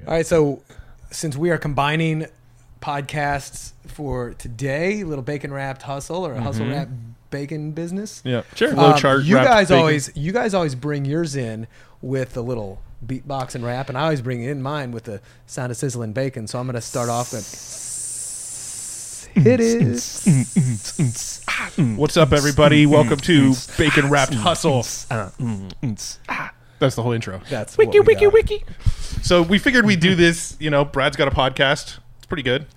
All right, so since we are combining podcasts for today, a little bacon wrapped hustle or a hustle wrapped bacon business. Yeah, sure. Flowchart. You guys always bring yours in with a little beatbox and rap, and I always bring in mine with the sound of sizzling bacon. So I'm going to start off with hit it. What's up, everybody? Welcome to Bacon Wrapped Hustle. That's the whole intro. That's wiki. So we figured we'd do this. You know, Brad's got a podcast. It's pretty good.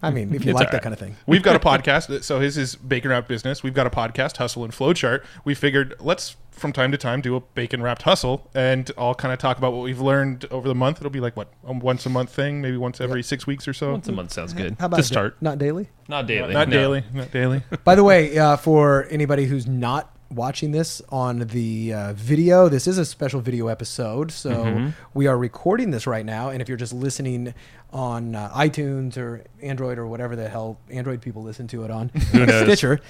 I mean, if you like that kind of thing. We've got a podcast. So his is Bacon Wrapped Business. We've got a podcast, Hustle and Flowchart. We figured let's from time to time do a Bacon Wrapped Hustle and I'll kind of talk about what we've learned over the month. It'll be like, what, a once a month thing? Maybe once every 6 weeks or so? Once a month sounds good. How about to start? Not daily? Not daily. Not no. daily. By the way, for anybody who's not watching this on the video, this is a special video episode. So we are recording this right now. And if you're just listening on iTunes or Android or whatever the hell Android people listen to it on, Stitcher,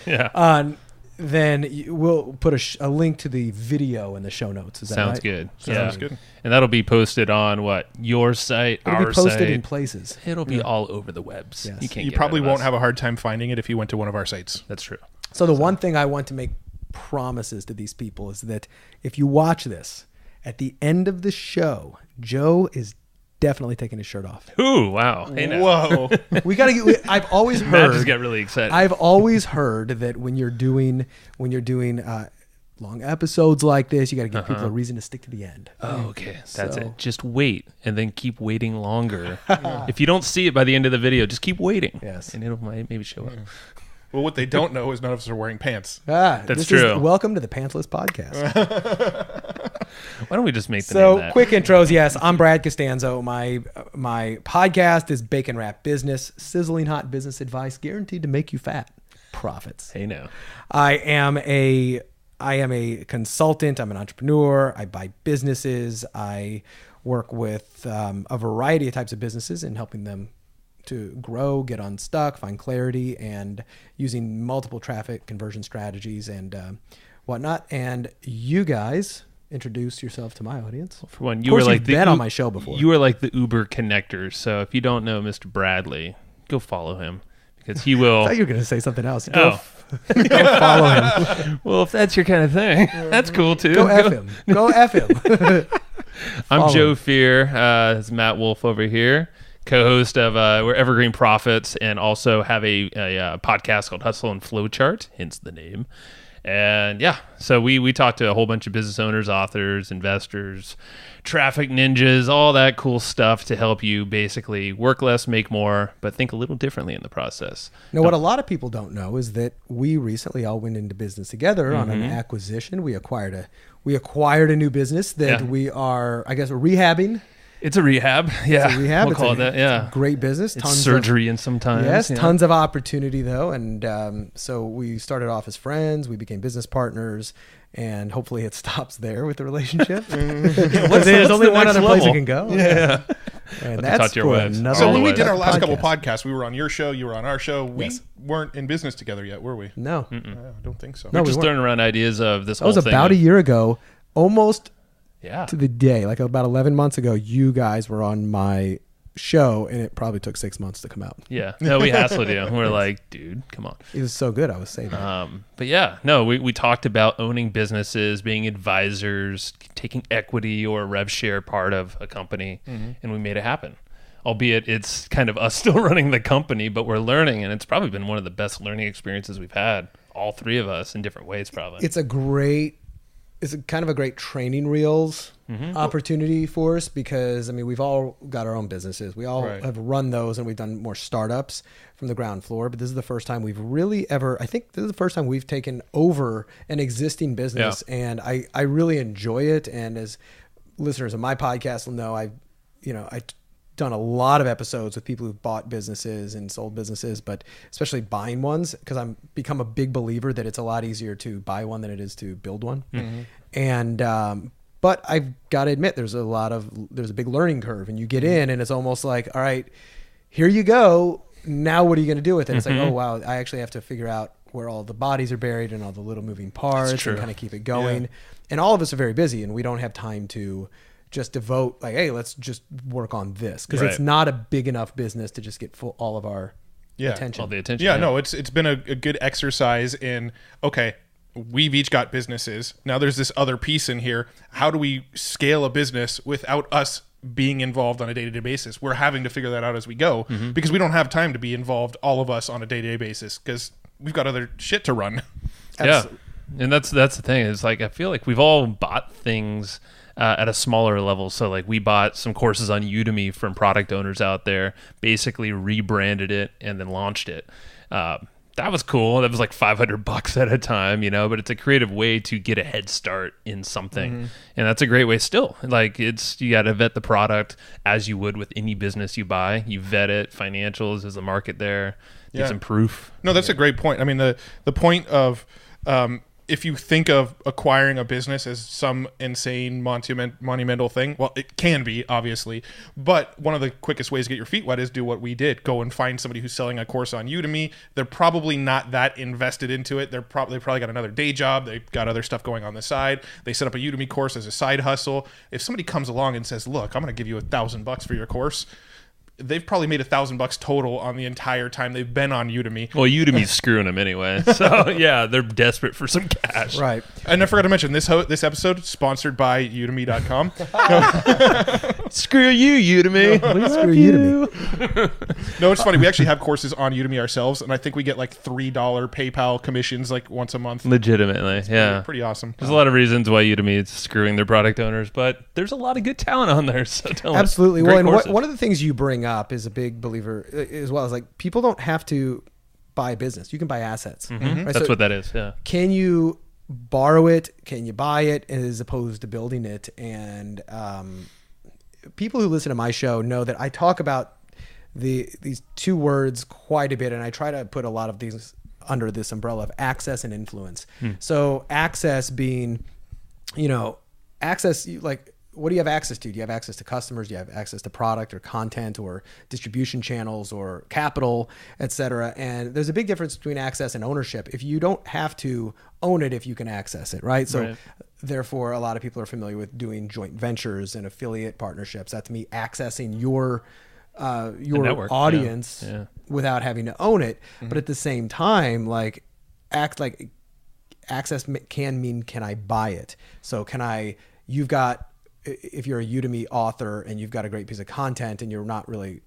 then we'll put a link to the video in the show notes. Is that Sounds right? good. Sounds good. And that'll be posted on what? Your site, It'll our be posted site. in places. It'll be all over the webs. Yes. You You probably won't have a hard time finding it if you went to one of our sites. That's true. So the one thing I want to make promises to these people is that if you watch this, at the end of the show, Joe is definitely taking his shirt off. Ooh, wow. Hey, now. Whoa. We got to get. I've always Matt heard. just got really excited. I've always heard that when you're doing long episodes like this, you got to give people a reason to stick to the end. Oh, okay. That's So- it. Just wait and then keep waiting longer. If you don't see it by the end of the video, just keep waiting. Yes. And it'll maybe show up. Well, what they don't know is none of us are wearing pants. That's this true. Is, welcome to the Pantsless Podcast. Why don't we just make the So name that? quick intros. Yes, I'm Brad Costanzo. My podcast is Bacon Wrap Business, sizzling hot business advice guaranteed to make you fat. Profits. Hey, now. I am a consultant. I'm an entrepreneur. I buy businesses. I work with a variety of types of businesses and helping them to grow, get unstuck, find clarity, and using multiple traffic conversion strategies and whatnot. And you guys introduce yourself to my audience. For one, You were like been on my show before. You were like the Uber connector. So if you don't know Mr. Bradley, go follow him because he will. I thought you were going to say something else. Oh. Go follow him. Well, if that's your kind of thing, that's cool too. Go F him. Go F him. I'm Follow Joe him. Fear. It's Matt Wolf over here, co-host of we're Evergreen Profits, and also have a podcast called Hustle and Flowchart, hence the name. And yeah, so we talk to a whole bunch of business owners, authors, investors, traffic ninjas, all that cool stuff to help you basically work less, make more, but think a little differently in the process. Now, what a lot of people don't know is that we recently all went into business together on an acquisition. We acquired a new business that we are, I guess, rehabbing. It's a rehab. Yeah. It's a rehab. We'll It's call a- it that. it's Yeah. a great business. It's Tons surgery and sometimes. Yes, yeah. tons of opportunity though, and so we started off as friends. We became business partners, and hopefully it stops there with the relationship. There's only the one next other place it level? can go. Yeah. And talk that's to your for wives. another. So All when the we way. did our last couple podcast. podcasts, we were on your show, you were on our show. We Yes. weren't in business together yet, were we? No, I don't think so. No, We're we just weren't. throwing around ideas of this that whole was thing. about a year ago, almost Yeah. to the day, like about 11 months ago. You guys were on my show, and it probably took 6 months to come out. Yeah. No, we hassled you. We're like, dude, come on. It was so good. I was saying that. But yeah, no, we talked about owning businesses, being advisors, taking equity or a rev share part of a company, and we made it happen. Albeit it's kind of us still running the company, but we're learning, and it's probably been one of the best learning experiences we've had, all three of us in different ways probably. It's a kind of a great training reels opportunity for us because, I mean, we've all got our own businesses. We all Right. have run those, and we've done more startups from the ground floor. But this is the first time we've really I think this is the first time we've taken over an existing business. Yeah. And I really enjoy it. And as listeners of my podcast will know, I've done a lot of episodes with people who've bought businesses and sold businesses, but especially buying ones, because I'm become a big believer that it's a lot easier to buy one than it is to build one. And but I've got to admit there's a big learning curve, and you get in and it's almost like, all right, here you go. Now what are you going to do with it? It's like, oh wow, I actually have to figure out where all the bodies are buried and all the little moving parts and kind of keep it going. Yeah. And all of us are very busy, and we don't have time to just devote like, hey, let's just work on this, because Right. it's not a big enough business to just get all of our attention. All the attention. Yeah, no, it's been a good exercise in, okay, we've each got businesses. Now there's this other piece in here. How do we scale a business without us being involved on a day-to-day basis? We're having to figure that out as we go, because we don't have time to be involved, all of us, on a day-to-day basis, because we've got other shit to run. Yeah. And that's the thing. It's like, I feel like we've all bought things at a smaller level. So like we bought some courses on Udemy from product owners out there, basically rebranded it and then launched it. That was cool. That was like $500 at a time, but it's a creative way to get a head start in something. And that's a great way still. Like you got to vet the product as you would with any business you buy. You vet it, financials, is the market there, get some proof. No, that's a great point. I mean, the point of, if you think of acquiring a business as some insane monumental thing, well, it can be, obviously, but one of the quickest ways to get your feet wet is do what we did. Go and find somebody who's selling a course on Udemy. They're probably not that invested into it. They probably got another day job. They've got other stuff going on the side. They set up a Udemy course as a side hustle. If somebody comes along and says, look, I'm going to give you $1,000 for your course, they've probably made $1,000 total on the entire time they've been on Udemy. Well, Udemy's screwing them anyway. So yeah, they're desperate for some cash. Right. And I forgot to mention, this episode sponsored by udemy.com. Screw you, Udemy. Screw Udemy. No, it's funny. We actually have courses on Udemy ourselves, and I think we get like $3 PayPal commissions like once a month. Legitimately, yeah. Pretty awesome. There's a lot of reasons why Udemy is screwing their product owners, but there's a lot of good talent on there. So Absolutely. Great Well, and courses. one of the things you bring up is a big believer as well, as like, people don't have to buy a business. You can buy assets. Right? That's So what that is, yeah. can you borrow it? Can you buy it as opposed to building it? And people who listen to my show know that I talk about these two words quite a bit, and I try to put a lot of these under this umbrella of access and influence. So access being, access, like, what do you have access to? Do you have access to customers? Do you have access to product or content or distribution channels or capital, et cetera? And there's a big difference between access and ownership. If you don't have to own it, if you can access it, right? So therefore, a lot of people are familiar with doing joint ventures and affiliate partnerships. That's me accessing your network, audience yeah. without having to own it. But at the same time, like, access can mean, can I buy it? So if you're a Udemy author and you've got a great piece of content and you're not really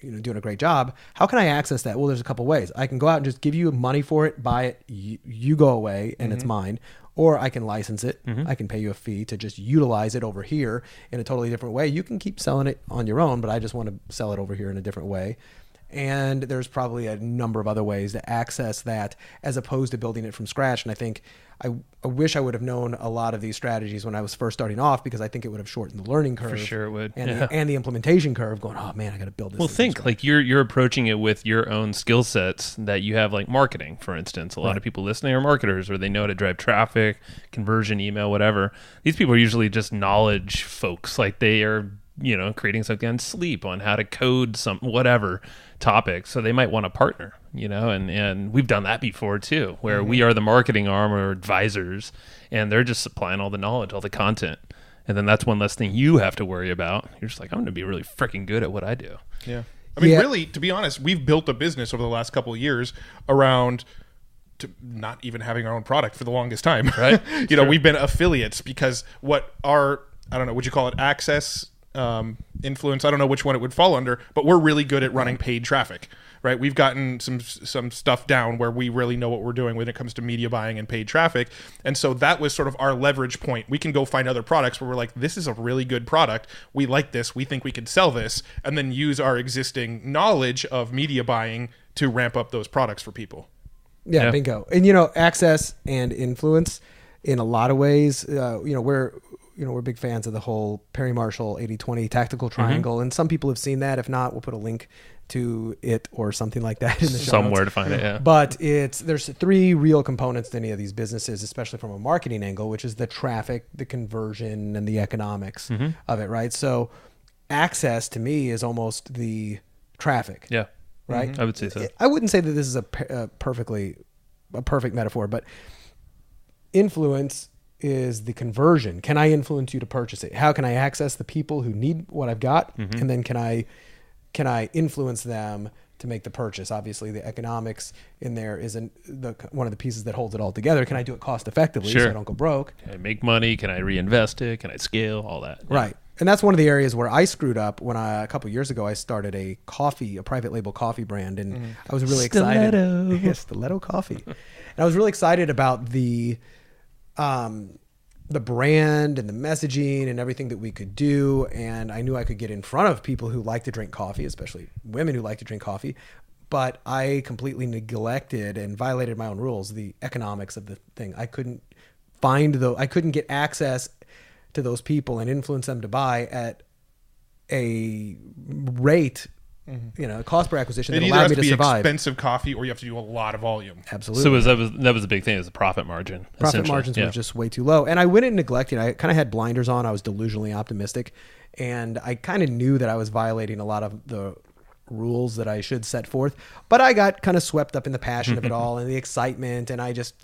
doing a great job, how can I access that? Well, there's a couple ways. I can go out and just give you money for it, buy it, you go away and it's mine. Or I can license it. I can pay you a fee to just utilize it over here in a totally different way. You can keep selling it on your own, but I just want to sell it over here in a different way. And there's probably a number of other ways to access that as opposed to building it from scratch. And I think I wish I would have known a lot of these strategies when I was first starting off, because I think it would have shortened the learning curve. For sure it would. And the implementation curve, going, oh man, I got to build this. Well, think like you're approaching it with your own skill sets that you have, like marketing, for instance. A lot of people listening are marketers, or they know how to drive traffic, conversion, email, whatever. These people are usually just knowledge folks. Like they are, creating something on sleep, on how to code some whatever topic. So they might want to partner, and we've done that before too, where we are the marketing arm or advisors, and they're just supplying all the knowledge, all the content. And then that's one less thing you have to worry about. You're just like, I'm going to be really freaking good at what I do. Yeah. I mean, really, to be honest, we've built a business over the last couple of years around not even having our own product for the longest time. Right. We've been affiliates because I don't know, would you call it access, influence? I don't know which one it would fall under, but we're really good at running paid traffic, right? We've gotten some stuff down where we really know what we're doing when it comes to media buying and paid traffic. And so that was sort of our leverage point. We can go find other products where we're like, this is a really good product. We like this. We think we could sell this, and then use our existing knowledge of media buying to ramp up those products for people. Yeah, bingo. And access and influence in a lot of ways, we're big fans of the whole Perry Marshall 80-20 tactical triangle. And some people have seen that. If not, we'll put a link to it or something like that in the show somewhere notes. to find it. Yeah. But there's three real components to any of these businesses, especially from a marketing angle, which is the traffic, the conversion, and the economics of it. Right. So access to me is almost the traffic. Yeah. Right. I would say so. I wouldn't say that this is a perfect metaphor, but influence is the conversion. Can I influence you to purchase it? How can I access the people who need what I've got? And then can I influence them to make the purchase? Obviously, the economics in there isn't one of the pieces that holds it all together. Can I do it cost effectively so I don't go broke? Can I make money? Can I reinvest it? Can I scale? All that. Right. And that's one of the areas where I screwed up when a couple of years ago I started a private label coffee brand, and I was really excited. Stiletto coffee. And I was really excited about the brand and the messaging and everything that we could do. And I knew I could get in front of people who like to drink coffee, especially women who like to drink coffee. But I completely neglected and violated my own rules, the economics of the thing. I couldn't get access to those people and influence them to buy at a rate, cost per acquisition that allowed me to survive. Expensive coffee, or you have to do a lot of volume. Absolutely. So that was the big thing, is the profit margin. Profit margins were just way too low. And I went and neglected. I kind of had blinders on. I was delusionally optimistic. And I kind of knew that I was violating a lot of the rules that I should set forth. But I got kind of swept up in the passion of it all and the excitement. And I just,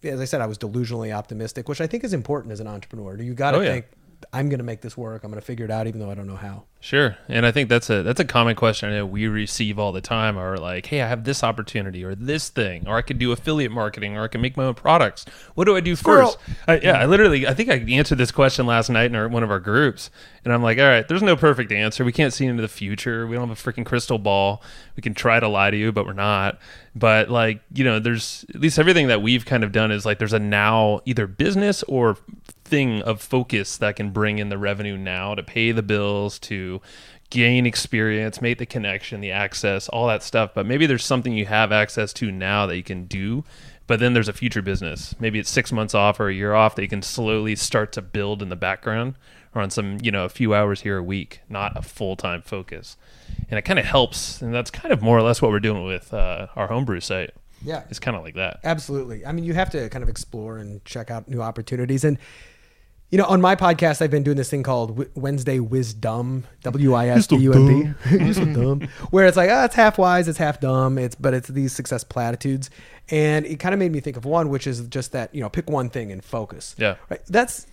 as I said, I was delusionally optimistic, which I think is important as an entrepreneur. You got to think, I'm going to make this work. I'm going to figure it out, even though I don't know how. Sure. And I think that's a common question I know we receive all the time, or like, hey, I have this opportunity or this thing, or I could do affiliate marketing, or I can make my own products. What do I do first? I think I answered this question last night in one of our groups, and I'm like, all right, there's no perfect answer. We can't see into the future. We don't have a freaking crystal ball. We can try to lie to you, but we're not. But there's at least everything that we've kind of done is like, there's a now either business or thing of focus that can bring in the revenue now to pay the bills, to gain experience, make the connection, the access, all that stuff. But maybe there's something you have access to now that you can do, but then there's a future business. Maybe it's 6 months off or a year off that you can slowly start to build in the background, or on some, a few hours here a week, not a full-time focus. And it kind of helps. And that's kind of more or less what we're doing with our homebrew site. Yeah. It's kind of like that. Absolutely. I mean, you have to kind of explore and check out new opportunities. And on my podcast, I've been doing this thing called Wednesday Wisdom, WISDUMB, where it's like, it's half wise, it's half dumb, but it's these success platitudes. And it kind of made me think of one, which is just that, pick one thing and focus. Yeah. Right? That's,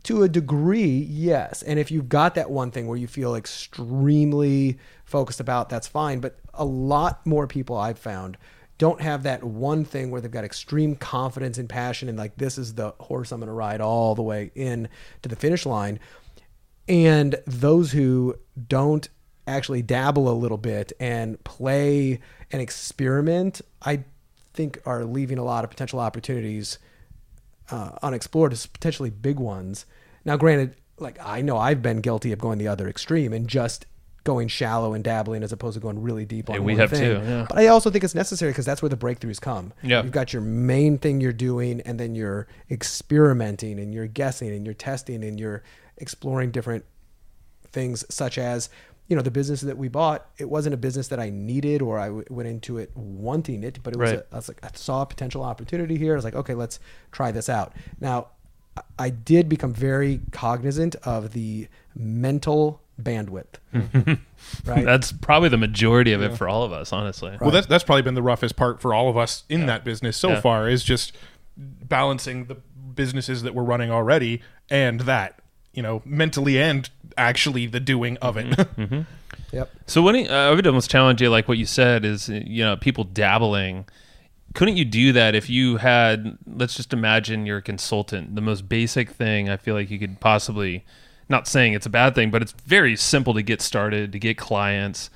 to a degree, yes. And if you've got that one thing where you feel extremely focused about, that's fine. But a lot more people I've found don't have that one thing where they've got extreme confidence and passion and like, this is the horse I'm going to ride all the way in to the finish line. And those who don't actually dabble a little bit and play and experiment, I think are leaving a lot of potential opportunities unexplored, potentially big ones. Now, granted, like, I know I've been guilty of going the other extreme and just going shallow and dabbling as opposed to going really deep on one thing. Too, yeah. But I also think it's necessary because that's where the breakthroughs come. Yeah. You've got your main thing you're doing, and then you're experimenting and you're guessing and you're testing and you're exploring different things, such as, the business that we bought. It wasn't a business that I needed or I went into it wanting it, but it was I saw a potential opportunity here. I was like, okay, let's try this out. Now, I did become very cognizant of the mental bandwidth. Right? That's probably the majority of it for all of us, honestly. Right. Well, that's probably been the roughest part for all of us in that business so far, is just balancing the businesses that we're running already and that, mentally and actually the doing of it. Yep. So I would almost challenge you, like what you said is, people dabbling. Couldn't you do that if you had, let's just imagine you're a consultant, the most basic thing I feel like you could possibly, not saying it's a bad thing, but it's very simple to get started, to get clients.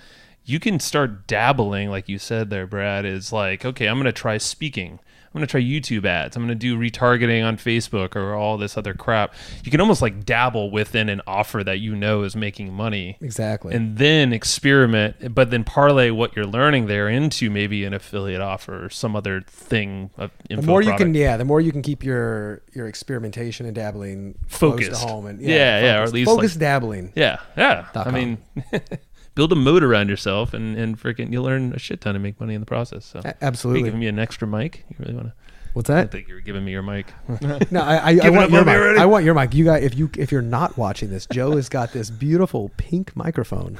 You can start dabbling, like you said there, Brad, is like, okay, I'm going to try speaking. I'm going to try YouTube ads. I'm going to do retargeting on Facebook or all this other crap. You can almost like dabble within an offer that is making money. Exactly. And then experiment, but then parlay what you're learning there into maybe an affiliate offer or some other thing of info. The more you can, the more you can keep your experimentation and dabbling focused close to home, and or at least focused dabbling. Yeah. I mean, build a moat around yourself and freaking you'll learn a shit ton and make money in the process. So absolutely. Are you giving me an extra mic? You really want to? What's that? I don't think you were giving me your mic. No, I want your mic. I want your mic. You guys, if you're not watching this, Joe has got this beautiful pink microphone.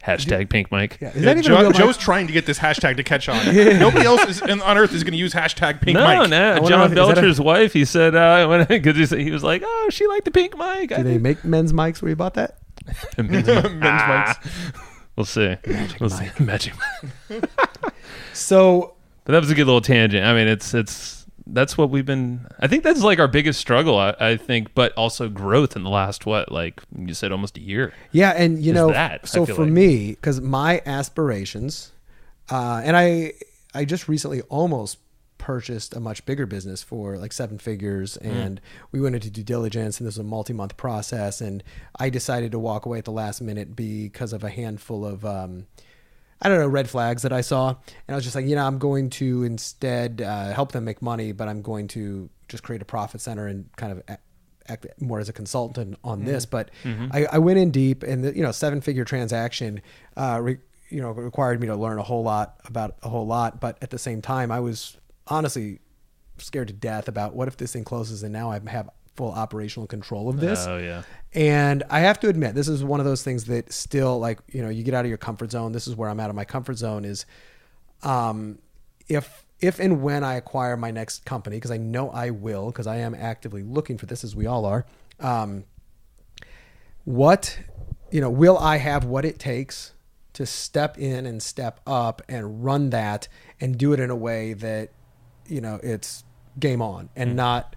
Hashtag pink mic. Yeah. Is that even a real Joe's trying to get this hashtag to catch on. Nobody else on earth is going to use hashtag pink mic. No. John Belcher's wife, he said, because he was like, oh, she liked the pink mic. Do they make men's mics where you bought that? men's mics. We'll see. Magic mic. So, but that was a good little tangent. I mean, that's what we've been. I think that's like our biggest struggle. I think, but also growth in the last like you said, almost a year. Yeah, and so for like. me, because my aspirations, and I just recently almost purchased a much bigger business for like 7 figures, and we went into due diligence, and this was a multi-month process, and I decided to walk away at the last minute because of a handful of red flags that I saw. And I was just like, I'm going to instead help them make money, but I'm going to just create a profit center and kind of act more as a consultant on this. But I went in deep, and the 7-figure transaction required me to learn a whole lot about a whole lot. But at the same time, I was honestly scared to death about what if this thing closes and now I have full operational control of this. Oh yeah. And I have to admit, this is one of those things that still, like, you get out of your comfort zone. This is where I'm out of my comfort zone is, if and when I acquire my next company, because I know I will, because I am actively looking for this, as we all are. Will I have what it takes to step in and step up and run that and do it in a way that, it's game on and not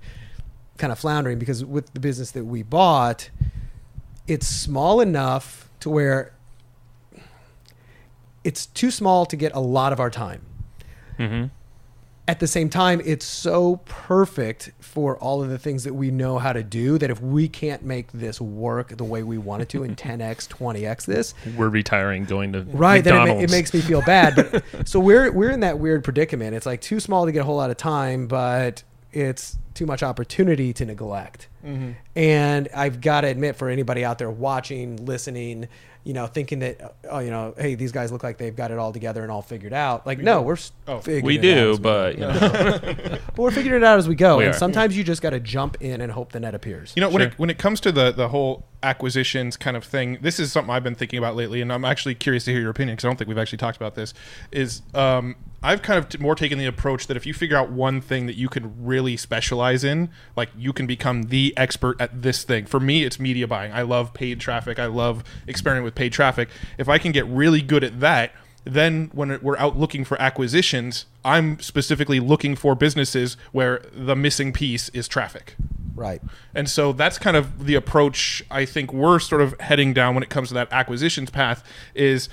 kind of floundering? Because with the business that we bought, it's small enough to where it's too small to get a lot of our time. At the same time, it's so perfect for all of the things that we know how to do that if we can't make this work the way we want it to in 10x, 20x this, we're retiring, going to right. McDonald's. Then it makes me feel bad. But so we're in that weird predicament. It's like too small to get a whole lot of time, but it's too much opportunity to neglect. And I've got to admit, for anybody out there watching, listening, thinking that, hey, these guys look like they've got it all together and all figured out. Like, no, we're figuring it out. But we're figuring it out as we go. And sometimes you just got to jump in and hope the net appears. When it comes to the whole acquisitions kind of thing, this is something I've been thinking about lately, and I'm actually curious to hear your opinion because I don't think we've actually talked about this. I've kind of more taken the approach that if you figure out one thing that you can really specialize in, like you can become the expert at this thing. For me, it's media buying. I love paid traffic. I love experimenting with paid traffic. If I can get really good at that, then when we're out looking for acquisitions, I'm specifically looking for businesses where the missing piece is traffic. Right. And so that's kind of the approach I think we're sort of heading down when it comes to that acquisitions path is,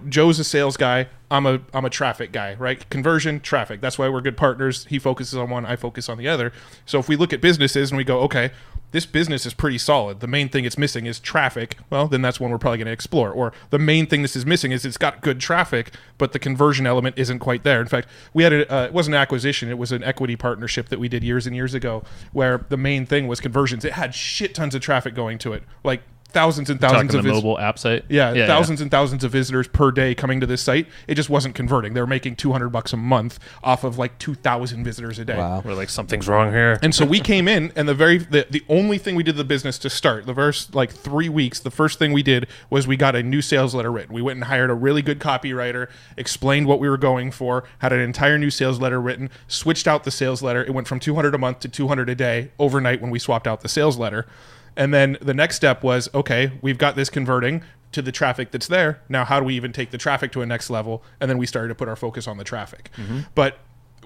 Joe's a sales guy. I'm a traffic guy, right? Conversion, traffic. That's why we're good partners. He focuses on one, I focus on the other. So if we look at businesses and we go, okay, this business is pretty solid. The main thing it's missing is traffic. Well, then that's one we're probably going to explore. Or the main thing this is missing is it's got good traffic, but the conversion element isn't quite there. In fact, we had it wasn't an acquisition. It was an equity partnership that we did years and years ago where the main thing was conversions. It had shit tons of traffic going to it. Like thousands and thousands of mobile app site. Thousands and thousands of visitors per day coming to this site. It just wasn't converting. They were making $200 a month off of like 2,000 visitors a day. Wow. We're like, something's wrong here. And so we came in, and the only thing we did the business to start the first 3 weeks, the first thing we did was we got a new sales letter written. We went and hired a really good copywriter, explained what we were going for, had an entire new sales letter written, switched out the sales letter. It went from $200 a month to $200 a day overnight when we swapped out the sales letter. And then the next step was, okay, we've got this converting to the traffic that's there. Now, how do we even take the traffic to a next level? And then we started to put our focus on the traffic. But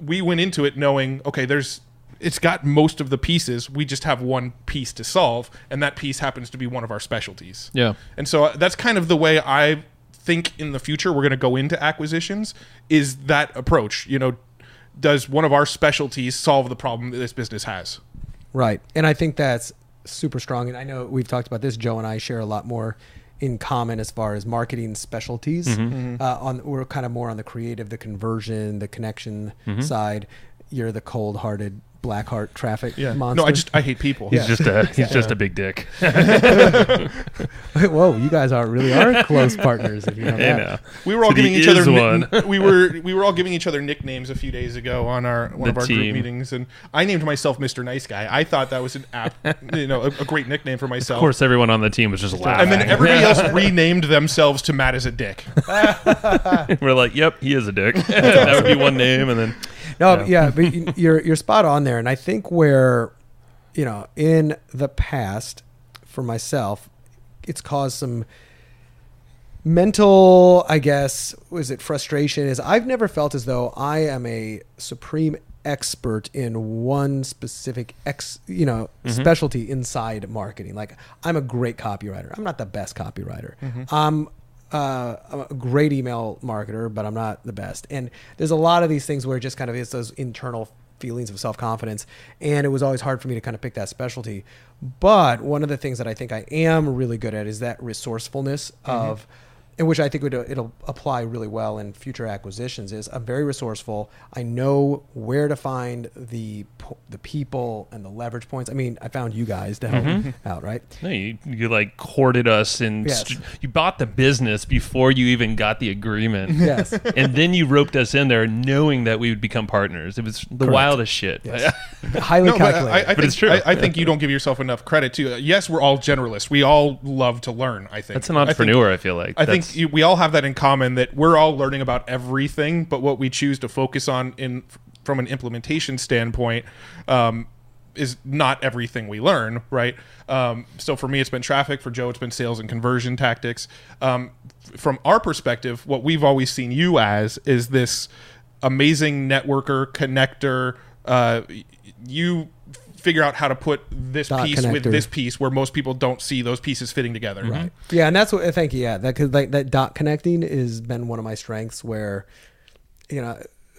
we went into it knowing, okay, it's got most of the pieces. We just have one piece to solve, and that piece happens to be one of our specialties. Yeah. And so that's kind of the way I think in the future we're going to go into acquisitions, is that approach. Does one of our specialties solve the problem that this business has? Right. And I think that's super strong. And I know we've talked about this. Joe and I share a lot more in common as far as marketing specialties. We're kind of more on the creative, the conversion, the connection side. you're the cold-hearted Blackheart traffic Yeah. monster. No, I hate people. He's just a big dick. Whoa, you guys really are close partners. If you know I that. know. We were all But giving he each other is one. we were all giving each other nicknames a few days ago on one of our group team. meetings, and I named myself Mr. Nice Guy. I thought that was a great nickname for myself. Of course, everyone on the team was just laughing. And then everybody else renamed themselves to Matt is a dick. We're like, yep, he is a dick. That would be one name, and then No, yeah, but you're spot on there, and I think where, in the past, for myself, it's caused some mental, I guess, frustration? Is I've never felt as though I am a supreme expert in one specific specialty inside marketing. Like, I'm a great copywriter. I'm not the best copywriter. I'm a great email marketer, but I'm not the best. And there's a lot of these things where it just kind of is those internal feelings of self-confidence. And it was always hard for me to kind of pick that specialty. But one of the things that I think I am really good at is that resourcefulness of, and which I think it'll apply really well in future acquisitions, is I'm very resourceful. I know where to find the people and the leverage points. I mean, I found you guys to help out, right? no, you like courted us, and Yes. you bought the business before you even got the agreement. Yes. And then you roped us in there knowing that we would become partners. It was the Correct. wildest shit. Yes. Highly No, but calculated. I think, it's true. I think you don't give yourself enough credit too. Yes, we're all generalists. We all love to learn. I think That's an entrepreneur, I feel like. I think we all have that in common, that we're all learning about everything, but what we choose to focus on from an implementation standpoint is not everything we learn, right? So for me, it's been traffic. For Joe, it's been sales and conversion tactics. From our perspective, what we've always seen you as is this amazing networker, connector. You figure out how to put this Dot piece with connector. this piece where most people don't see those pieces fitting together. Right. Yeah, and that's what. Thank you. Yeah, that dot connecting has been one of my strengths. Where,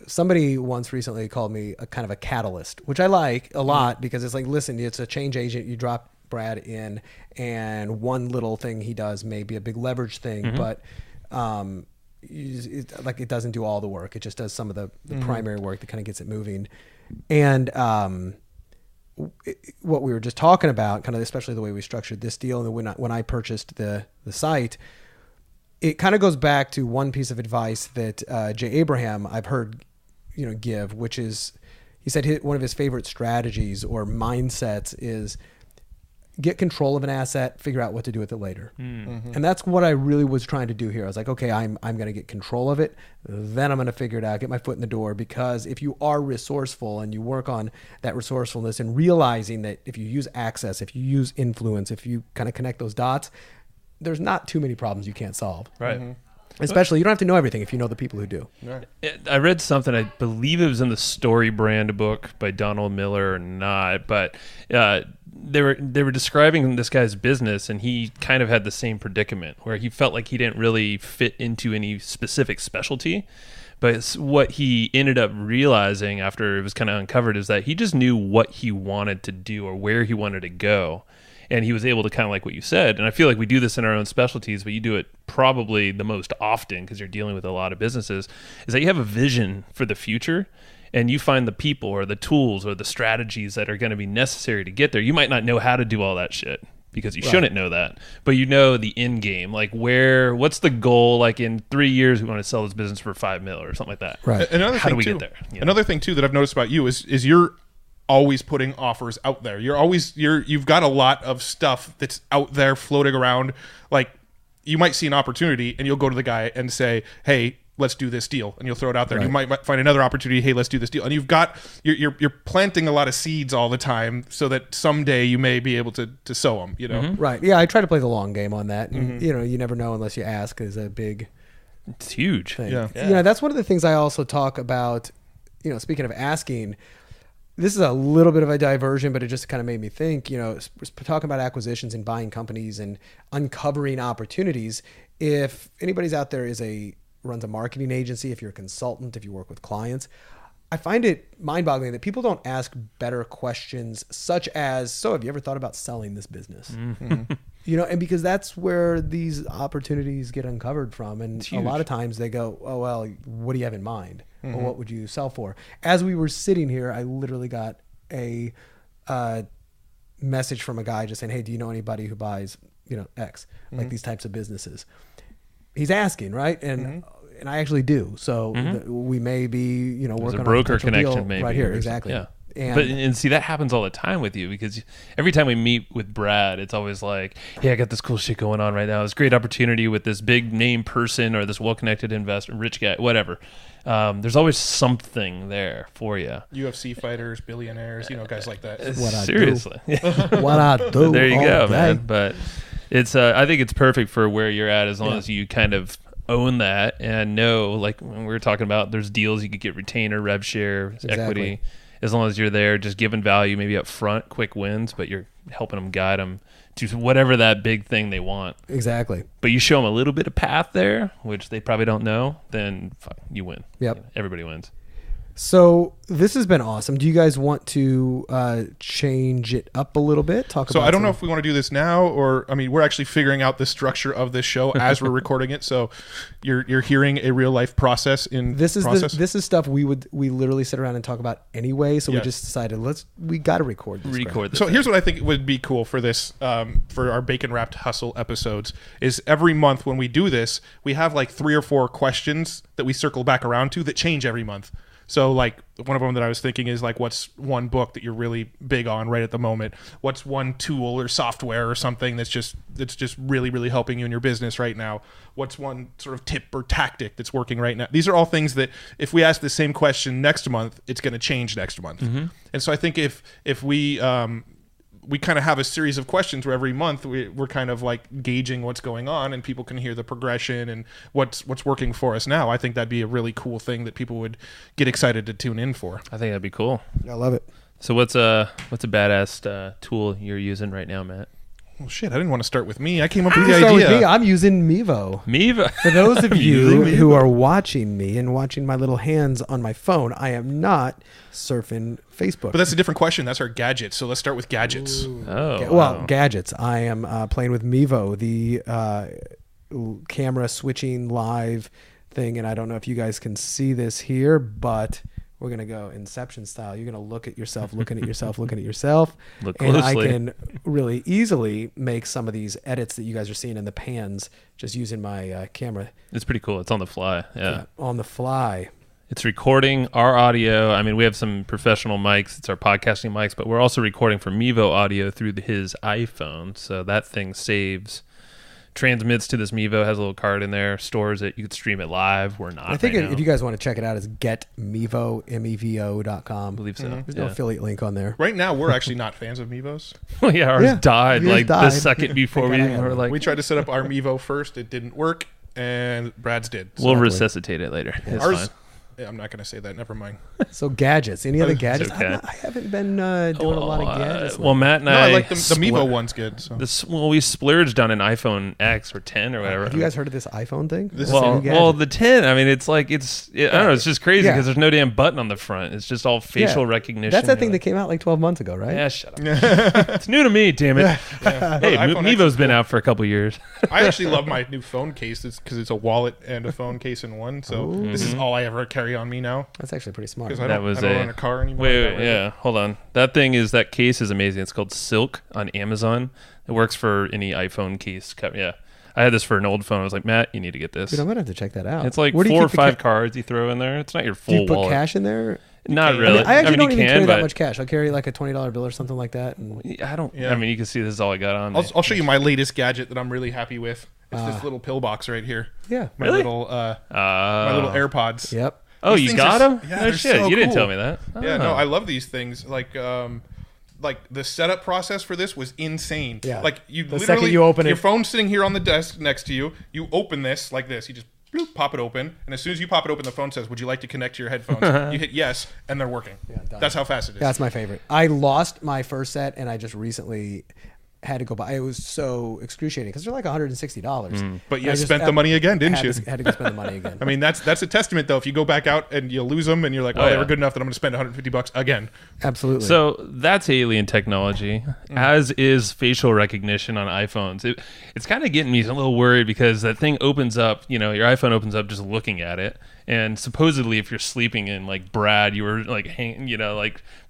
somebody once recently called me a kind of a catalyst, which I like a lot because it's like, listen, it's a change agent. You drop Brad in, and one little thing he does may be a big leverage thing, but it doesn't do all the work. It just does some of the primary work that kind of gets it moving, and. What we were just talking about, kind of especially the way we structured this deal, and when I purchased the site, it kind of goes back to one piece of advice that Jay Abraham I've heard give, which is, he said one of his favorite strategies or mindsets is get control of an asset, figure out what to do with it later. And that's what I really was trying to do here. I was like, okay, I'm going to get control of it. Then I'm going to figure it out, get my foot in the door. Because if you are resourceful and you work on that resourcefulness and realizing that if you use access, if you use influence, if you kind of connect those dots, there's not too many problems you can't solve. Right. Especially, you don't have to know everything if you know the people who do. I read something, I believe it was in the Story Brand book by Donald Miller or not, but they were describing this guy's business, and he kind of had the same predicament where he felt like he didn't really fit into any specific specialty. But what he ended up realizing after it was kind of uncovered is that he just knew what he wanted to do or where he wanted to go. And he was able to kind of like what you said. And I feel like we do this in our own specialties, but you do it probably the most often because you're dealing with a lot of businesses, is that you have a vision for the future and you find the people or the tools or the strategies that are going to be necessary to get there. You might not know how to do all that shit because you shouldn't know that, but you know the end game, like what's the goal? Like in 3 years, we want to sell this business for $5 million or something like that. Right. How do we get there? You know? Another thing too that I've noticed about you is you're always putting offers out there. You've got a lot of stuff that's out there floating around. Like, you might see an opportunity and you'll go to the guy and say, hey, let's do this deal, and you'll throw it out there. Right. You might find another opportunity, hey, let's do this deal. And you're planting a lot of seeds all the time so that someday you may be able to sow them, Right. Yeah, I try to play the long game on that. And, you never know unless you ask is a big It's huge. thing. Yeah. That's one of the things I also talk about, speaking of asking. This is a little bit of a diversion, but it just kind of made me think, talking about acquisitions and buying companies and uncovering opportunities. If anybody's out there runs a marketing agency, if you're a consultant, if you work with clients, I find it mind-boggling that people don't ask better questions such as, so have you ever thought about selling this business? And because that's where these opportunities get uncovered from. And a lot of times they go, oh, well, what do you have in mind? Or what would you sell for? As we were sitting here, I literally got a message from a guy just saying, hey, do you know anybody who buys, X, like these types of businesses? He's asking, right? And I actually do. So we may be, working a broker on a connection deal maybe right here. Exactly. Yeah. And And see, that happens all the time with you, because every time we meet with Brad, it's always like, hey, I got this cool shit going on right now. This great opportunity with this big name person or this well-connected investor, rich guy, whatever. There's always something there for you. UFC fighters, billionaires, guys like that. Seriously. what I do. There you go, day. man. But it's I think it's perfect for where you're at, as long as you kind of own that and know, like when we were talking about, there's deals you could get retainer, rev share, equity. As long as you're there, just giving value, maybe up front, quick wins, but you're helping them, guide them to whatever that big thing they want. Exactly. But you show them a little bit of path there, which they probably don't know, then you win. Yep. Everybody wins. So this has been awesome. Do you guys want to change it up a little bit? So I don't know if we want to do this now, or we're actually figuring out the structure of this show as we're recording it. So you're hearing a real life process in this is process. this is stuff we literally sit around and talk about anyway. So we just decided we got to record this. This so here's what I think would be cool for this for our bacon wrapped hustle episodes is every month when we do this, we have like 3 or 4 questions that we circle back around to that change every month. So like one of them that I was thinking is like, what's one book that you're really big on right at the moment? What's one tool or software or something that's just really, really helping you in your business right now? What's one sort of tip or tactic that's working right now? These are all things that if we ask the same question next month, it's going to change next month. And so I think if we kind of have a series of questions where every month we're kind of like gauging what's going on and people can hear the progression and what's working for us now. I think that'd be a really cool thing that people would get excited to tune in for. I think that'd be cool. I love it. So what's a badass tool you're using right now, Matt? Well, shit, I didn't want to start with me. I came up with the Start with idea. me. I'm using Mevo. For those of you who are watching me and watching my little hands on my phone, I am not surfing Facebook. But that's a different question. That's our gadgets. So let's start with gadgets. Gadgets. I am playing with Mevo, the camera switching live thing. And I don't know if you guys can see this here, but we're going to go Inception style. You're going to look at yourself, looking at yourself, looking at yourself. Look closely. And I can really easily make some of these edits that you guys are seeing in the pans just using my camera. It's pretty cool. It's on the fly. Yeah. On the fly. It's recording our audio. I mean, we have some professional mics. It's our podcasting mics, but we're also recording from Mevo audio through his iPhone. So that thing transmits to this Mevo, has a little card in there, stores it. You could stream it live. We're not. I think right if you guys want to check it out, it's getmevo, mevo.com. I believe so. There's no affiliate link on there. Right now, we're actually not fans of Mevos. Ours died the second before we were like. We tried to set up our Mevo first. It didn't work, and Brad's did. We'll resuscitate it later. It's fine. Yeah, I'm not going to say that. Never mind. So gadgets. Any other gadgets? Okay. I haven't been doing a lot of gadgets. Well, Matt and I like the Mevo one's good. So. We splurged on an iPhone X or 10 or whatever. Have you guys heard of this iPhone thing? Well, the 10. I mean, it's like I don't know. It's just crazy because there's no damn button on the front. It's just all facial recognition. That's that thing that came out like 12 months ago, right? Yeah, shut up. It's new to me, damn it. Hey, Mevo's been out for a couple years. I actually love my new phone case because it's a wallet and a phone case in one. So this is all I ever carry on me now. That's actually pretty smart. Because I don't own a car anymore. Wait, hold on. That case is amazing. It's called Silk on Amazon. It works for any iPhone case. Yeah. I had this for an old phone. I was like, Matt, you need to get this. Dude, I'm going to have to check that out. It's like 4 or 5 cards you throw in there. It's not your full wallet. Do you put cash in there? Not really. I actually don't even carry that much cash. I'll carry like a $20 bill or something like that. And I don't. Yeah. I mean, you can see this is all I got on. I'll show you my latest gadget that I'm really happy with. It's this little pill box right here. Yeah. My little AirPods. Yep. Oh, you got them? Yeah, oh, shit. So you didn't cool. tell me that. Yeah, no, I love these things. Like the setup process for this was insane. Yeah. Like you the literally, second you open your it, phone's sitting here on the desk next to you. You open this like this. You just bloop, pop it open, and as soon as you pop it open, the phone says, "Would you like to connect to your headphones?" You hit yes, and they're working. Yeah, that's how fast it is. That's my favorite. I lost my first set, and I just recently had to go buy. It was so excruciating because they're like $160. But you spent the money again, didn't you? Had to go spend the money again. I mean, that's a testament, though. If you go back out and you lose them and you're like, well, they were good enough that I'm going to spend $150 again. Absolutely. So that's alien technology, as is facial recognition on iPhones. It's kind of getting me a little worried because that thing opens up, your iPhone opens up just looking at it. And supposedly, if you're sleeping in like Brad, you were like,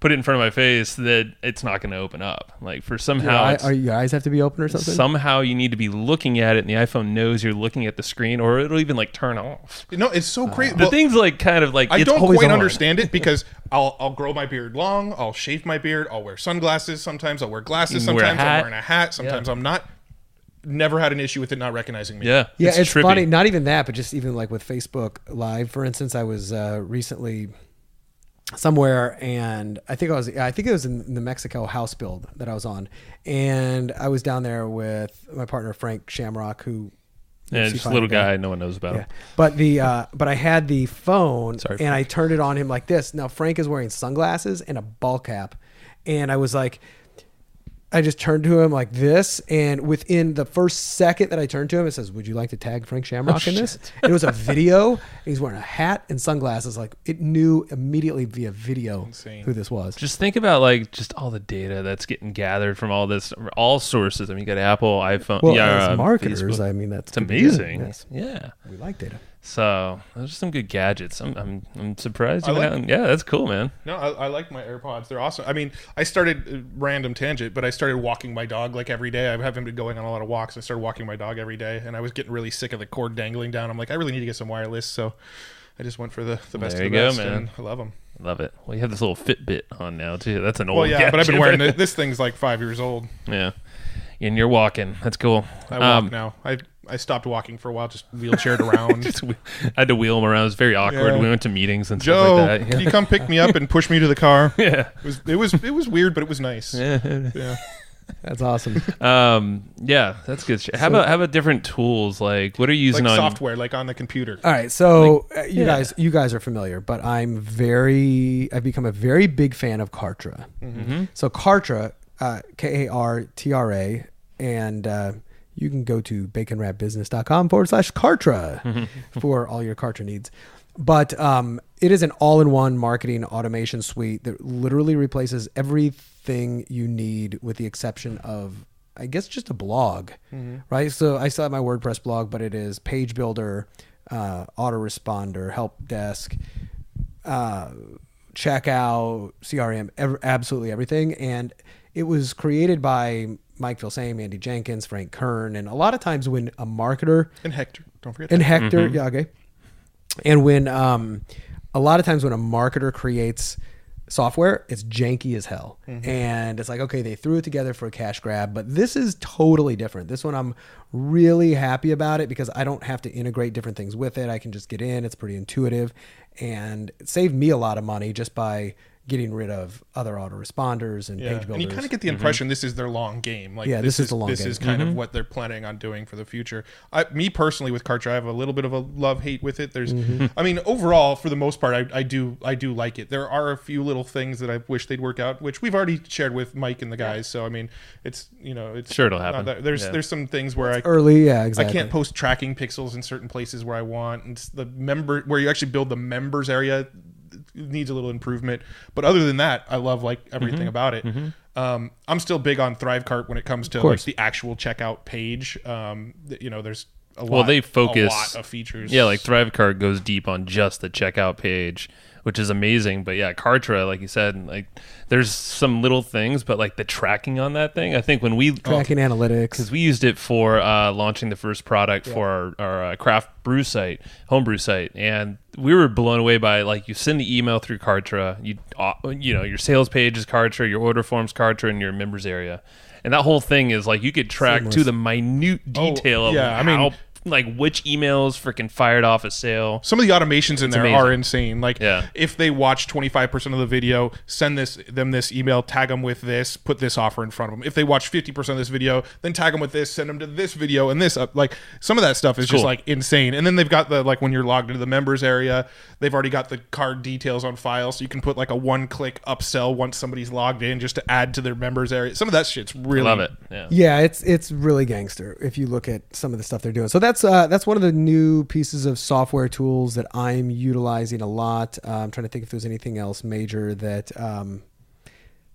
put it in front of my face, that it's not going to open up. Like for somehow, are your eyes have to be open or something? Somehow you need to be looking at it, and the iPhone knows you're looking at the screen, or it'll even like turn off. It's so crazy. The thing's like kind of like I it's don't always quite on. understand it because I'll grow my beard long, I'll shave my beard, I'll wear sunglasses. Sometimes I'll wear glasses. Sometimes I'm wearing a hat. Sometimes I'm not. Never had an issue with it not recognizing me. Yeah, it's trippy. funny. Not even that, but just even like with Facebook Live, for instance. I was recently somewhere, and I think it was in the Mexico house build that I was on, and I was down there with my partner Frank Shamrock, who. Yeah, just a little guy no one knows about him. But but I had the phone and I turned it on him like this. Now Frank is wearing sunglasses and a ball cap, and I was like. I just turned to him like this, and within the first second that I turned to him, it says, "Would you like to tag Frank Shamrock in this?" And it was a video. And he's wearing a hat and sunglasses. Like it knew immediately via video who this was. Just think about like just all the data that's getting gathered from all sources. I mean, you got Apple, iPhone. Well, as marketers, Facebook. I mean, that's amazing. Yes. Yeah, we like data. So those are some good gadgets. I'm surprised you went out. Yeah, that's cool, man. No, I like my AirPods. They're awesome. I mean, I started random tangent, but I started walking my dog like every day. I haven't been going on a lot of walks. I started walking my dog every day, and I was getting really sick of the cord dangling down. I'm like, I really need to get some wireless, so I just went for the best there of the you best. Go, man. And I love them. Love it. Well, you have this little Fitbit on now too. That's an old. Well, yeah, gadget. but I've been wearing this thing's like 5 years old. Yeah, and you're walking. That's cool. I walk now. I stopped walking for a while, just wheelchaired around. I had to wheel him around. It was very awkward. Yeah. We went to meetings and Joe, stuff like that. can you come pick me up and push me to the car? Yeah, it was weird, but it was nice. Yeah. That's awesome. Yeah, that's good shit. How about different tools? Like, what are you using like on software, like on the computer? All right, so you guys are familiar, but I've become a very big fan of Karcher. Mm-hmm. So Karcher, Kartra, and you can go to baconwrapbusiness.com/Kartra for all your Karcher needs. But it is an all-in-one marketing automation suite that literally replaces everything you need with the exception of, I guess, just a blog, right? So I still have my WordPress blog, but it is page builder, autoresponder, help desk, checkout, CRM, absolutely everything. And it was created by Mike Vilsaime, Andy Jenkins, Frank Kern, and a lot of times when a marketer and Hector, don't forget. And Hector, yeah, okay. And when a lot of times when a marketer creates software, it's janky as hell, and it's like, okay, they threw it together for a cash grab, but this is totally different. This one I'm really happy about it because I don't have to integrate different things with it. I can just get in. It's pretty intuitive, and it saved me a lot of money just by getting rid of other autoresponders and page builders. And you kind of get the impression this is their long game. Like, this is the long game. This is kind of what they're planning on doing for the future. Me personally, with Karcher, I have a little bit of a love-hate with it. There's, I mean, overall, for the most part, I do like it. There are a few little things that I wish they'd work out, which we've already shared with Mike and the guys. So I mean, it's sure it'll happen. There's some things where exactly. I can't post tracking pixels in certain places where I want, and the member where you actually build the members area needs a little improvement, but other than that, I love like everything about it. I'm still big on Thrivecart when it comes to like the actual checkout page. There's a lot of features. Yeah, like Thrivecart goes deep on just the checkout page, which is amazing. But yeah, Kartra, like you said, like there's some little things, but like the tracking on that thing, I think when we tracking analytics, because we used it for launching the first product for our craft brew site, homebrew site, and we were blown away by, like, you send the email through Kartra, your sales page is Kartra, your order form's Kartra, and your members area, and that whole thing is like you could track to the minute detail of how like which emails freaking fired off a sale. Some of the automations in there amazing. are insane. Like Yeah. if they watch 25% of the video, send them this email, tag them with this, put this offer in front of them. If they watch 50% of this video, then tag them with this, send them to this video and this. Like some of that stuff is just like insane. And then they've got the, like when you're logged into the members area, they've already got the card details on file. So you can put like a one-click upsell once somebody's logged in just to add to their members area. Some of that shit's really... I love it. Yeah, it's really gangster if you look at some of the stuff they're doing. So that's one of the new pieces of software tools that I'm utilizing a lot. I'm trying to think if there's anything else major that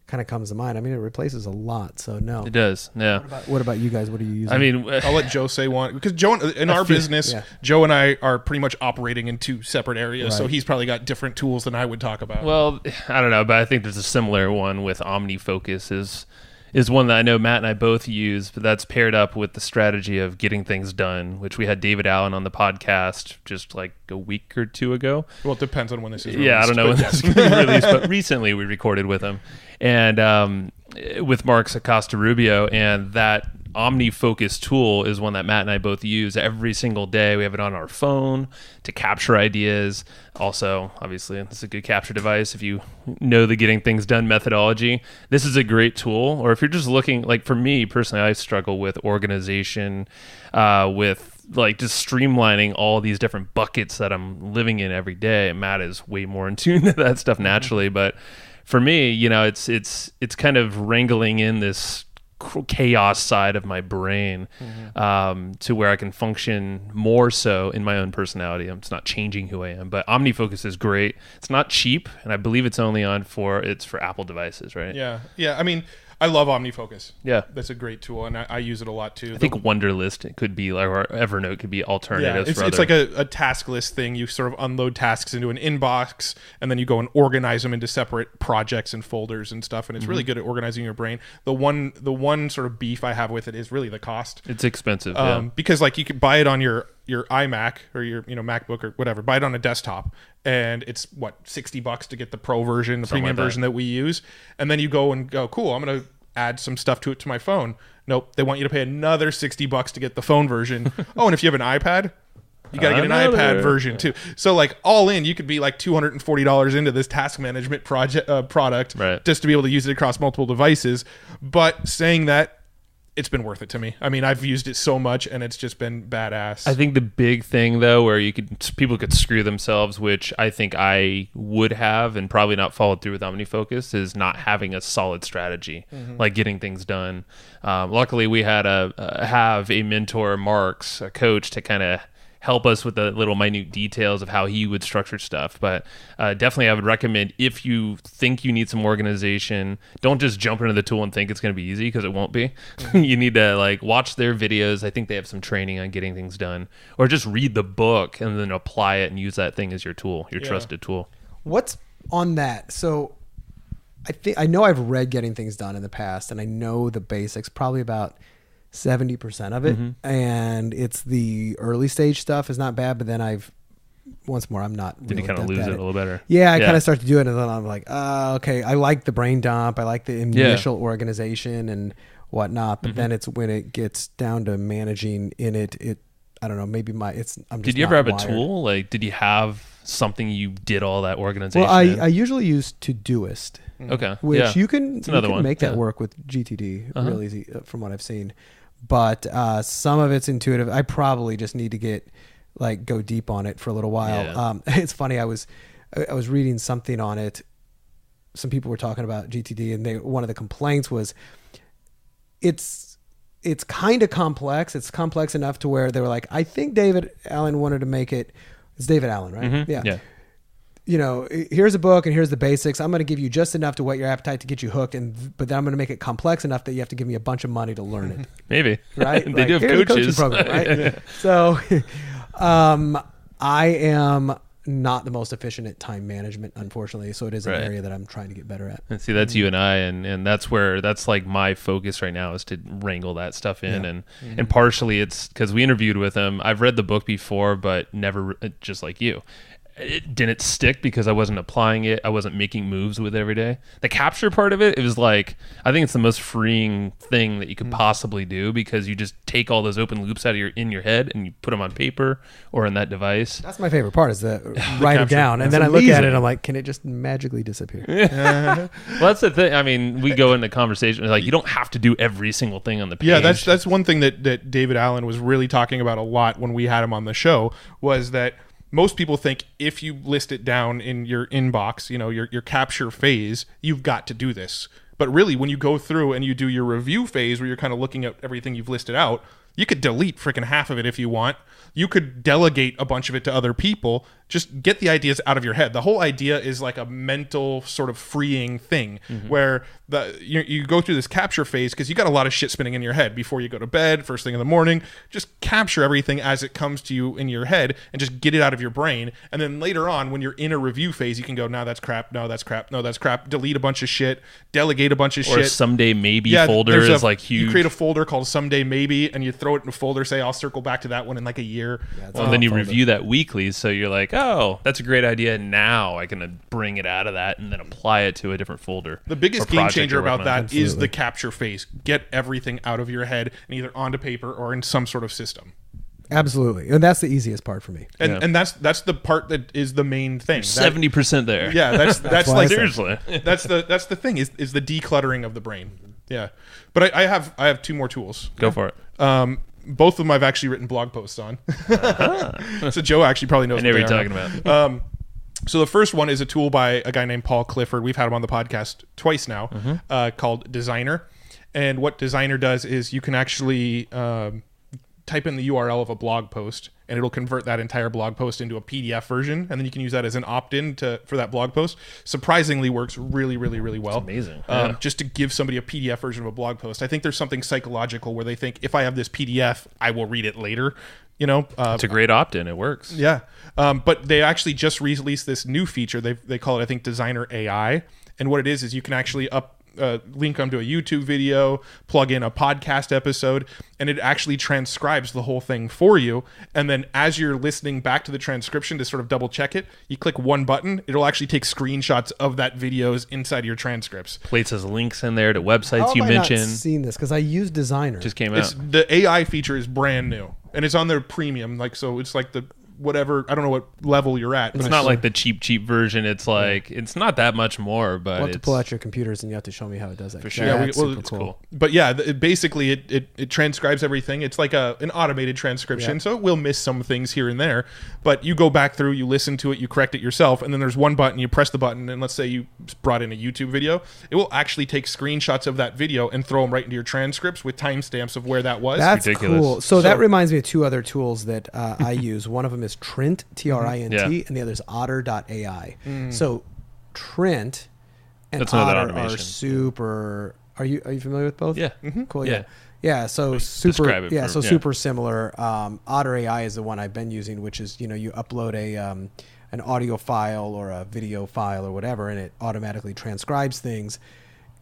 kind of comes to mind. I mean, it replaces a lot, so no. It does, yeah. What about you guys? What are you using? I mean, I'll let Joe say one, because Joe, in our business, Joe and I are pretty much operating in two separate areas, so he's probably got different tools than I would talk about. well, I don't know, but I think there's a similar one with OmniFocus is one that I know Matt and I both use, but that's paired up with the strategy of getting things done, which we had David Allen on the podcast just like a week or two ago. Well, it depends on when this is released. Yeah, I don't know when this is going to be released, but recently we recorded with him and with Mark Acosta Rubio, and that OmniFocus tool is one that Matt and I both use every single day. We have it on our phone to capture ideas. Also, obviously, it's a good capture device if you know the getting things done methodology. This is a great tool. Or if you're just looking, like for me personally, I struggle with organization, with like just streamlining all these different buckets that I'm living in every day. And Matt is way more in tune to that stuff naturally. But for me, you know, it's kind of wrangling in this chaos side of my brain to where I can function more so in my own personality. It's not changing who I am, but OmniFocus is great. It's not cheap, and I believe it's only for Apple devices, right? Yeah. I mean, I love OmniFocus. Yeah, that's a great tool, and I use it a lot too. I think Wunderlist could be, or Evernote could be alternatives. Yeah, it's like a task list thing. You sort of unload tasks into an inbox, and then you go and organize them into separate projects and folders and stuff. And it's really good at organizing your brain. The one sort of beef I have with it is really the cost. It's expensive, because like you could buy it on your iMac or your MacBook or whatever. Buy it on a desktop, and it's what, $60 to get the Pro version, the premium version that we use, and then you go, cool, I'm gonna add some stuff to it to my phone. Nope, they want you to pay another $60 to get the phone version. Oh, and if you have an iPad, you got to get an iPad version too. So like all in, you could be like $240 into this task management product just to be able to use it across multiple devices. But saying that, it's been worth it to me. I mean, I've used it so much, and it's just been badass. I think the big thing, though, where people could screw themselves, which I think I would have and probably not followed through with OmniFocus, is not having a solid strategy, like getting things done. Luckily, we had have a mentor, Mark's, a coach, to kind of help us with the little minute details of how he would structure stuff. But definitely I would recommend, if you think you need some organization, don't just jump into the tool and think it's going to be easy, because it won't be. You need to like watch their videos. I think they have some training on getting things done, or just read the book and then apply it and use that thing as your tool, your trusted tool. What's on that? So I know I've read Getting Things Done in the past, and I know the basics, probably about 70% of it, and it's the early stage stuff is not bad, but then I'm not Did you kind of lose it a little better? Yeah, I kind of start to do it, and then I'm like, okay, I like the brain dump, I like the initial organization and whatnot, but then it's when it gets down to managing in it I don't know, maybe I'm just Did you ever have a tool? Like, did you have something you did all that organization Well, I usually use Todoist. Okay. Which you can make that Yeah. work with GTD real easy from what I've seen. But some of it's intuitive. I probably just need to go deep on it for a little while. Yeah. It's funny. I was reading something on it. Some people were talking about GTD, and one of the complaints was it's kind of complex. It's complex enough to where they were like, I think David Allen wanted to make it. It's David Allen, right? Yeah. You know, here's a book and here's the basics. I'm going to give you just enough to whet your appetite to get you hooked, but then I'm going to make it complex enough that you have to give me a bunch of money to learn it. Maybe. Right? They do have coaches. Program, right? So I am not the most efficient at time management, unfortunately. So it is an area that I'm trying to get better at. And see, that's you and I, and that's like my focus right now, is to wrangle that stuff in. And partially it's because we interviewed with him. I've read the book before, but never, just like you. it didn't stick because I wasn't applying it. I wasn't making moves with it every day. The capture part of it, it was like, I think it's the most freeing thing that you could possibly do, because you just take all those open loops out of in your head and you put them on paper or in that device. That's my favorite part, is to write it down. And then I look at it and I'm like, can it just magically disappear? Well, that's the thing. I mean, we go into conversation like, you don't have to do every single thing on the page. Yeah, that's one thing that David Allen was really talking about a lot when we had him on the show, was that most people think if you list it down in your inbox, your capture phase, you've got to do this. But really, when you go through and you do your review phase, where you're kind of looking at everything you've listed out, you could delete freaking half of it if you want. You could delegate a bunch of it to other people. Just get the ideas out of your head. The whole idea is like a mental sort of freeing thing, where you go through this capture phase because you got a lot of shit spinning in your head before you go to bed, first thing in the morning. Just capture everything as it comes to you in your head and just get it out of your brain. And then later on, when you're in a review phase, you can go, no, that's crap. No, that's crap. No, that's crap. Delete a bunch of shit. Delegate a bunch of shit. Or someday maybe folder is like huge. You create a folder called someday maybe, and you throw it in a folder, say, I'll circle back to that one in like a year. Well, then you review that weekly, so you're like, oh, that's a great idea. Now I can bring it out of that and then apply it to a different folder. The biggest game changer about that is the capture phase. Get everything out of your head and either onto paper or in some sort of system. Absolutely. And that's the easiest part for me. And that's the part that is the main thing. 70% there. Yeah, that's like seriously. That's the thing is the decluttering of the brain. Yeah. But I have two more tools. Go for it. Both of them I've actually written blog posts on. So Joe actually probably knows I know what you're talking about. So the first one is a tool by a guy named Paul Clifford. We've had him on the podcast twice now, called Designrr. And what Designrr does is you can actually type in the URL of a blog post, and it'll convert that entire blog post into a PDF version, and then you can use that as an opt-in for that blog post. Surprisingly works really, really, really well. It's amazing. Just to give somebody a PDF version of a blog post. I think there's something psychological where they think, if I have this PDF, I will read it later. It's a great opt-in. It works. Yeah. But they actually just released this new feature. They call it, I think, Designrr AI. And what it is you can actually link them to a YouTube video, plug in a podcast episode, and it actually transcribes the whole thing for you. And then as you're listening back to the transcription to sort of double check it, you click one button, it'll actually take screenshots of that videos inside your transcripts. Places links in there to websites How you have I mentioned. not seen this? Because I use Designrr. Just came out. The AI feature is brand new, and it's on their premium. So it's like the whatever, I don't know what level you're at. It's not like the cheap version. It's like, it's not that much more, but we'll have to pull out your computers and you have to show me how it does it. For sure. Yeah, It's cool. But yeah, basically it transcribes everything. It's like an automated transcription, so it will miss some things here and there. But you go back through, you listen to it, you correct it yourself, and then there's one button, you press the button, and let's say you brought in a YouTube video, it will actually take screenshots of that video and throw them right into your transcripts with timestamps of where that was. That's ridiculous. cool. So that reminds me of two other tools that I use. One of them is Trint, Trint, and the other is otter.ai. So Trint and That's another Otter are automation. super. Are you familiar with both? Yeah. Cool. Yeah. Yeah. So describe super. it Super similar. Otter AI is the one I've been using, which is you upload an audio file or a video file or whatever, and it automatically transcribes things.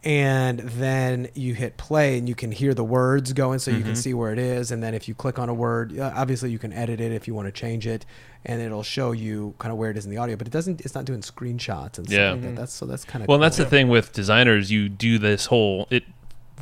And then you hit play and you can hear the words going, so you can see where it is. And then if you click on a word, obviously you can edit it if you want to change it, and it'll show you kind of where it is in the audio. But it's not doing screenshots and stuff like that. That's kind of well. cool. That's the thing with designers. You do this whole it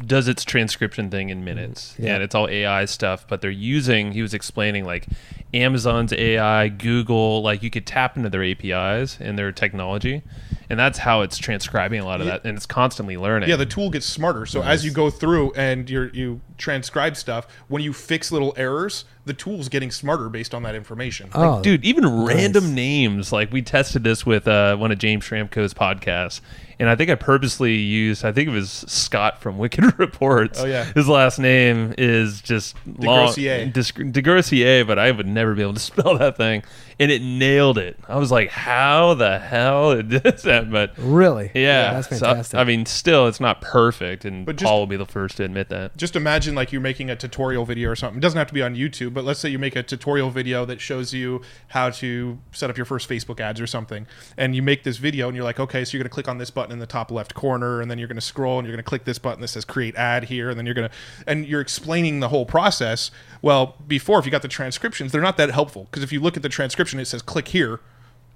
does its transcription thing in minutes, and it's all AI stuff. But they're using. He was explaining like Amazon's AI, Google. Like you could tap into their APIs and their technology. And that's how it's transcribing a lot of that, and it's constantly learning. Yeah, the tool gets smarter. So as you go through and you transcribe stuff, when you fix little errors, the tool's getting smarter based on that information. Like, dude, even random names. Like we tested this with one of James Schramko's podcasts, and I think I purposely used. I think it was Scott from Wicked Reports. Oh yeah, his last name is just DeGrossier. DeGrossier, but I would never be able to spell that thing. And it nailed it. I was like, how the hell did this happen? But really, yeah, that's fantastic. So, I mean, still, it's not perfect, and But Paul will be the first to admit that. Just imagine like you're making a tutorial video or something. It doesn't have to be on YouTube, but let's say you make a tutorial video that shows you how to set up your first Facebook ads or something. And you make this video and you're like, okay, so you're going to click on this button in the top left corner, and then you're going to scroll and you're going to click this button that says create ad here, and then you're explaining the whole process. Well, before, if you got the transcriptions, they're not that helpful, because if you look at the transcription, it says click here.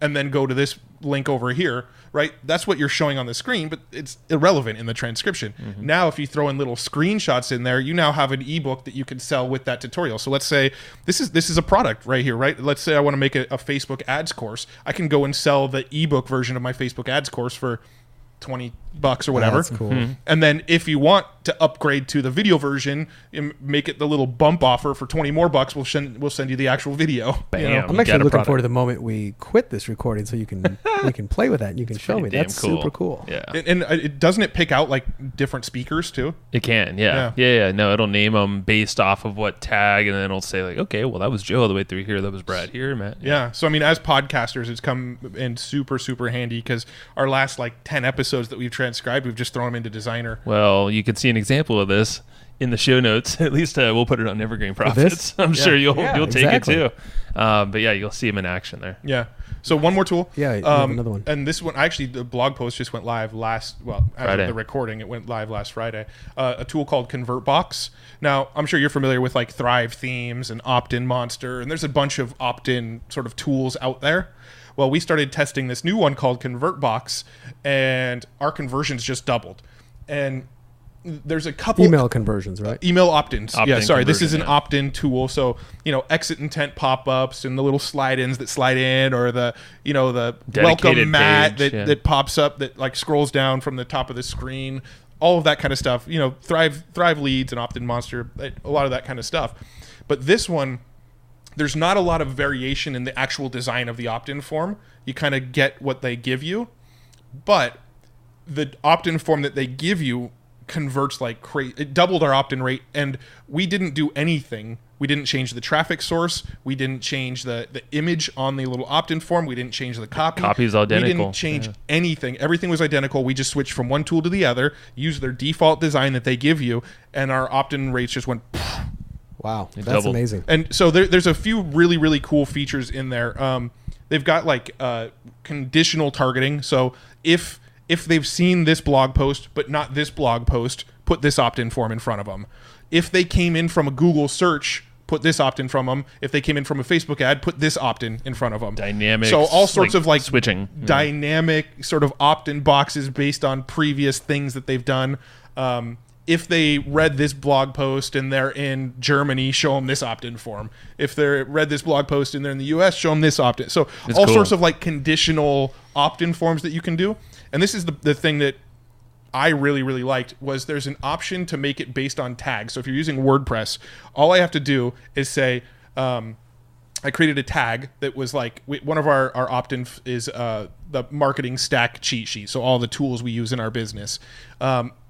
and then go to this link over here, right? That's what you're showing on the screen, but it's irrelevant in the transcription. Now, if you throw in little screenshots in there, you now have an ebook that you can sell with that tutorial. So let's say this is a product right here, right? Let's say I want to make a Facebook ads course. I can go and sell the ebook version of my Facebook ads course for $20 or whatever. That's cool. And then if you want to upgrade to the video version and make it the little bump offer for $20 more, we'll send you the actual video. Bam. You know? I'm You actually got a looking product. forward to the moment we quit this recording so you can we can play with that and you can show me. Damn That's super cool. Yeah. And it doesn't it pick out like different speakers too? It can, yeah. No, it'll name them based off of what tag, and then it'll say like, okay, well, that was Joe all the way through here. That was Brad here, Matt. Yeah. So I mean, as podcasters, it's come in super, super handy because our last like 10 episodes that we've transcribed, we've just thrown them into Designrr. Well, you can see an example of this in the show notes. At least we'll put it on Evergreen Profits. I'm sure you'll take exactly. it too. But yeah, you'll see them in action there. Yeah. So one more tool. Yeah, you have another one. And this one, actually, the blog post just went live as Friday. of the recording, it went live last Friday. A tool called ConvertBox. Now, I'm sure you're familiar with like Thrive Themes and Opt-in Monster, and there's a bunch of opt-in sort of tools out there. Well, we started testing this new one called ConvertBox, and our conversions just doubled. And there's a couple Email conversions, right? email opt-ins. Opt-in Yeah, sorry. This is an conversion, yeah. opt-in tool. So, exit intent pop-ups and the little slide-ins that slide in, or the Dedicated welcome mat page, that pops up that like scrolls down from the top of the screen. All of that kind of stuff. Thrive Leads and Opt-in Monster, a lot of that kind of stuff. But this one, there's not a lot of variation in the actual design of the opt-in form. You kind of get what they give you, but the opt-in form that they give you converts like crazy. It doubled our opt-in rate, and we didn't do anything. We didn't change the traffic source. We didn't change the image on the little opt-in form. We didn't change the copy. Copy's identical. We didn't change anything. Everything was identical. We just switched from one tool to the other, used their default design that they give you, and our opt-in rates just went. Wow, that's doubled. amazing. And so there's a few really, really cool features in there. They've got like conditional targeting. So if they've seen this blog post but not this blog post, put this opt-in form in front of them. If they came in from a Google search, put this opt-in from them. If they came in from a Facebook ad, put this opt-in in front of them. Dynamic. So all sorts of like switching. dynamic sort of opt-in boxes based on previous things that they've done. If they read this blog post and they're in Germany, show them this opt-in form. If they read this blog post and they're in the US, show them this opt-in. So It's all cool. sorts of like conditional opt-in forms that you can do. And this is the thing that I really, really liked was there's an option to make it based on tags. So if you're using WordPress, all I have to do is say, I created a tag that was like, one of our opt-in is the marketing stack cheat sheet. So all the tools we use in our business.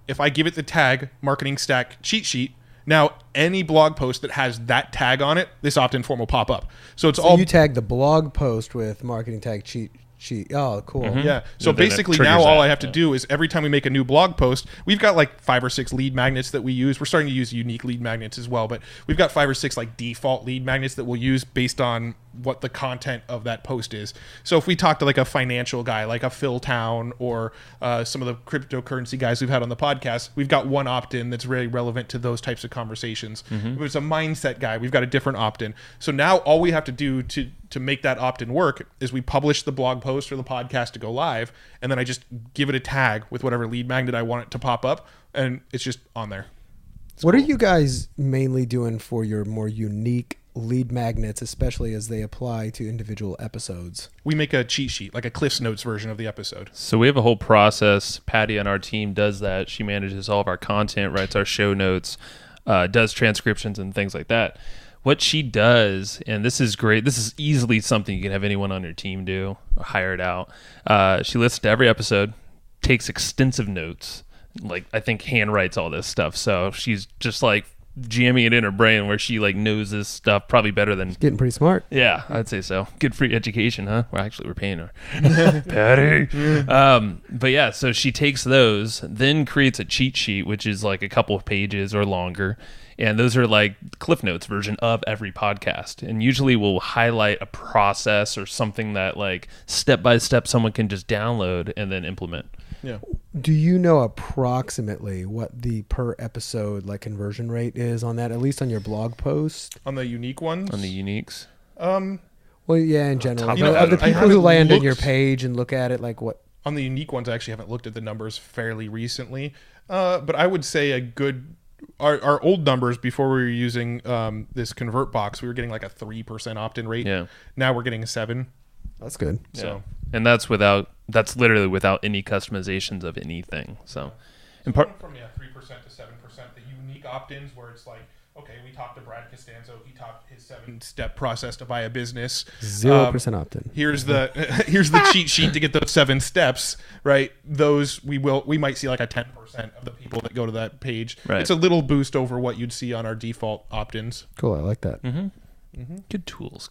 If I give it the tag marketing stack cheat sheet, now any blog post that has that tag on it, this opt-in form will pop up. So it's all you tag the blog post with marketing tag cheat sheet. Oh, cool. Yeah. So Then it basically triggers now all that, I have to do is every time we make a new blog post, we've got like 5 or 6 lead magnets that we use. We're starting to use unique lead magnets as well, but we've got 5 or 6 like default lead magnets that we'll use based on what the content of that post is. So if we talk to like a financial guy, like a Phil Town or some of the cryptocurrency guys we've had on the podcast, we've got one opt-in that's very relevant to those types of conversations. If it's a mindset guy, we've got a different opt-in. So now all we have to do to make that opt-in work is we publish the blog post or the podcast to go live, and then I just give it a tag with whatever lead magnet I want it to pop up, and it's just on there. What are you guys mainly doing for your more unique lead magnets, especially as they apply to individual episodes? We make a cheat sheet, like a Cliff's Notes version of the episode. So we have a whole process. Patty on our team does that. She manages all of our content, writes our show notes, does transcriptions and things like that. What she does, and this is great, this is easily something you can have anyone on your team do, or hire it out. She listens to every episode, takes extensive notes, like I think handwrites all this stuff. So she's just like jamming it in her brain where she like knows this stuff probably better than Getting pretty smart. yeah, I'd say so. Good free education, huh? Well, actually, we're paying her. Patty. But yeah, so she takes those, then creates a cheat sheet, which is like a couple of pages or longer. And those are like Cliff Notes version of every podcast. And usually we'll highlight a process or something that like step by step someone can just download and then implement. Yeah. Do you know approximately what the per episode like conversion rate is on that, at least on your blog post? On the unique ones? On the uniques. Well, yeah, in general. top But of of the it. I people who haven't land on looked- your page and look at it, like what? On the unique ones, I actually haven't looked at the numbers fairly recently. But I would say a good... Our old numbers before we were using this convert box, we were getting like a 3% opt-in rate. Yeah. Now we're getting a 7%. That's good. So And that's literally without any customizations of anything. So, in part, from 3% to 7%, the unique opt-ins where it's like, okay, we talked to Brad Costanzo, he talked his 7-step process to buy a business. 0% opt-in. Here's the cheat sheet to get those 7 steps, right? Those we might see like a 10% of the people that go to that page. Right. It's a little boost over what you'd see on our default opt-ins. Cool. I like that. good tools.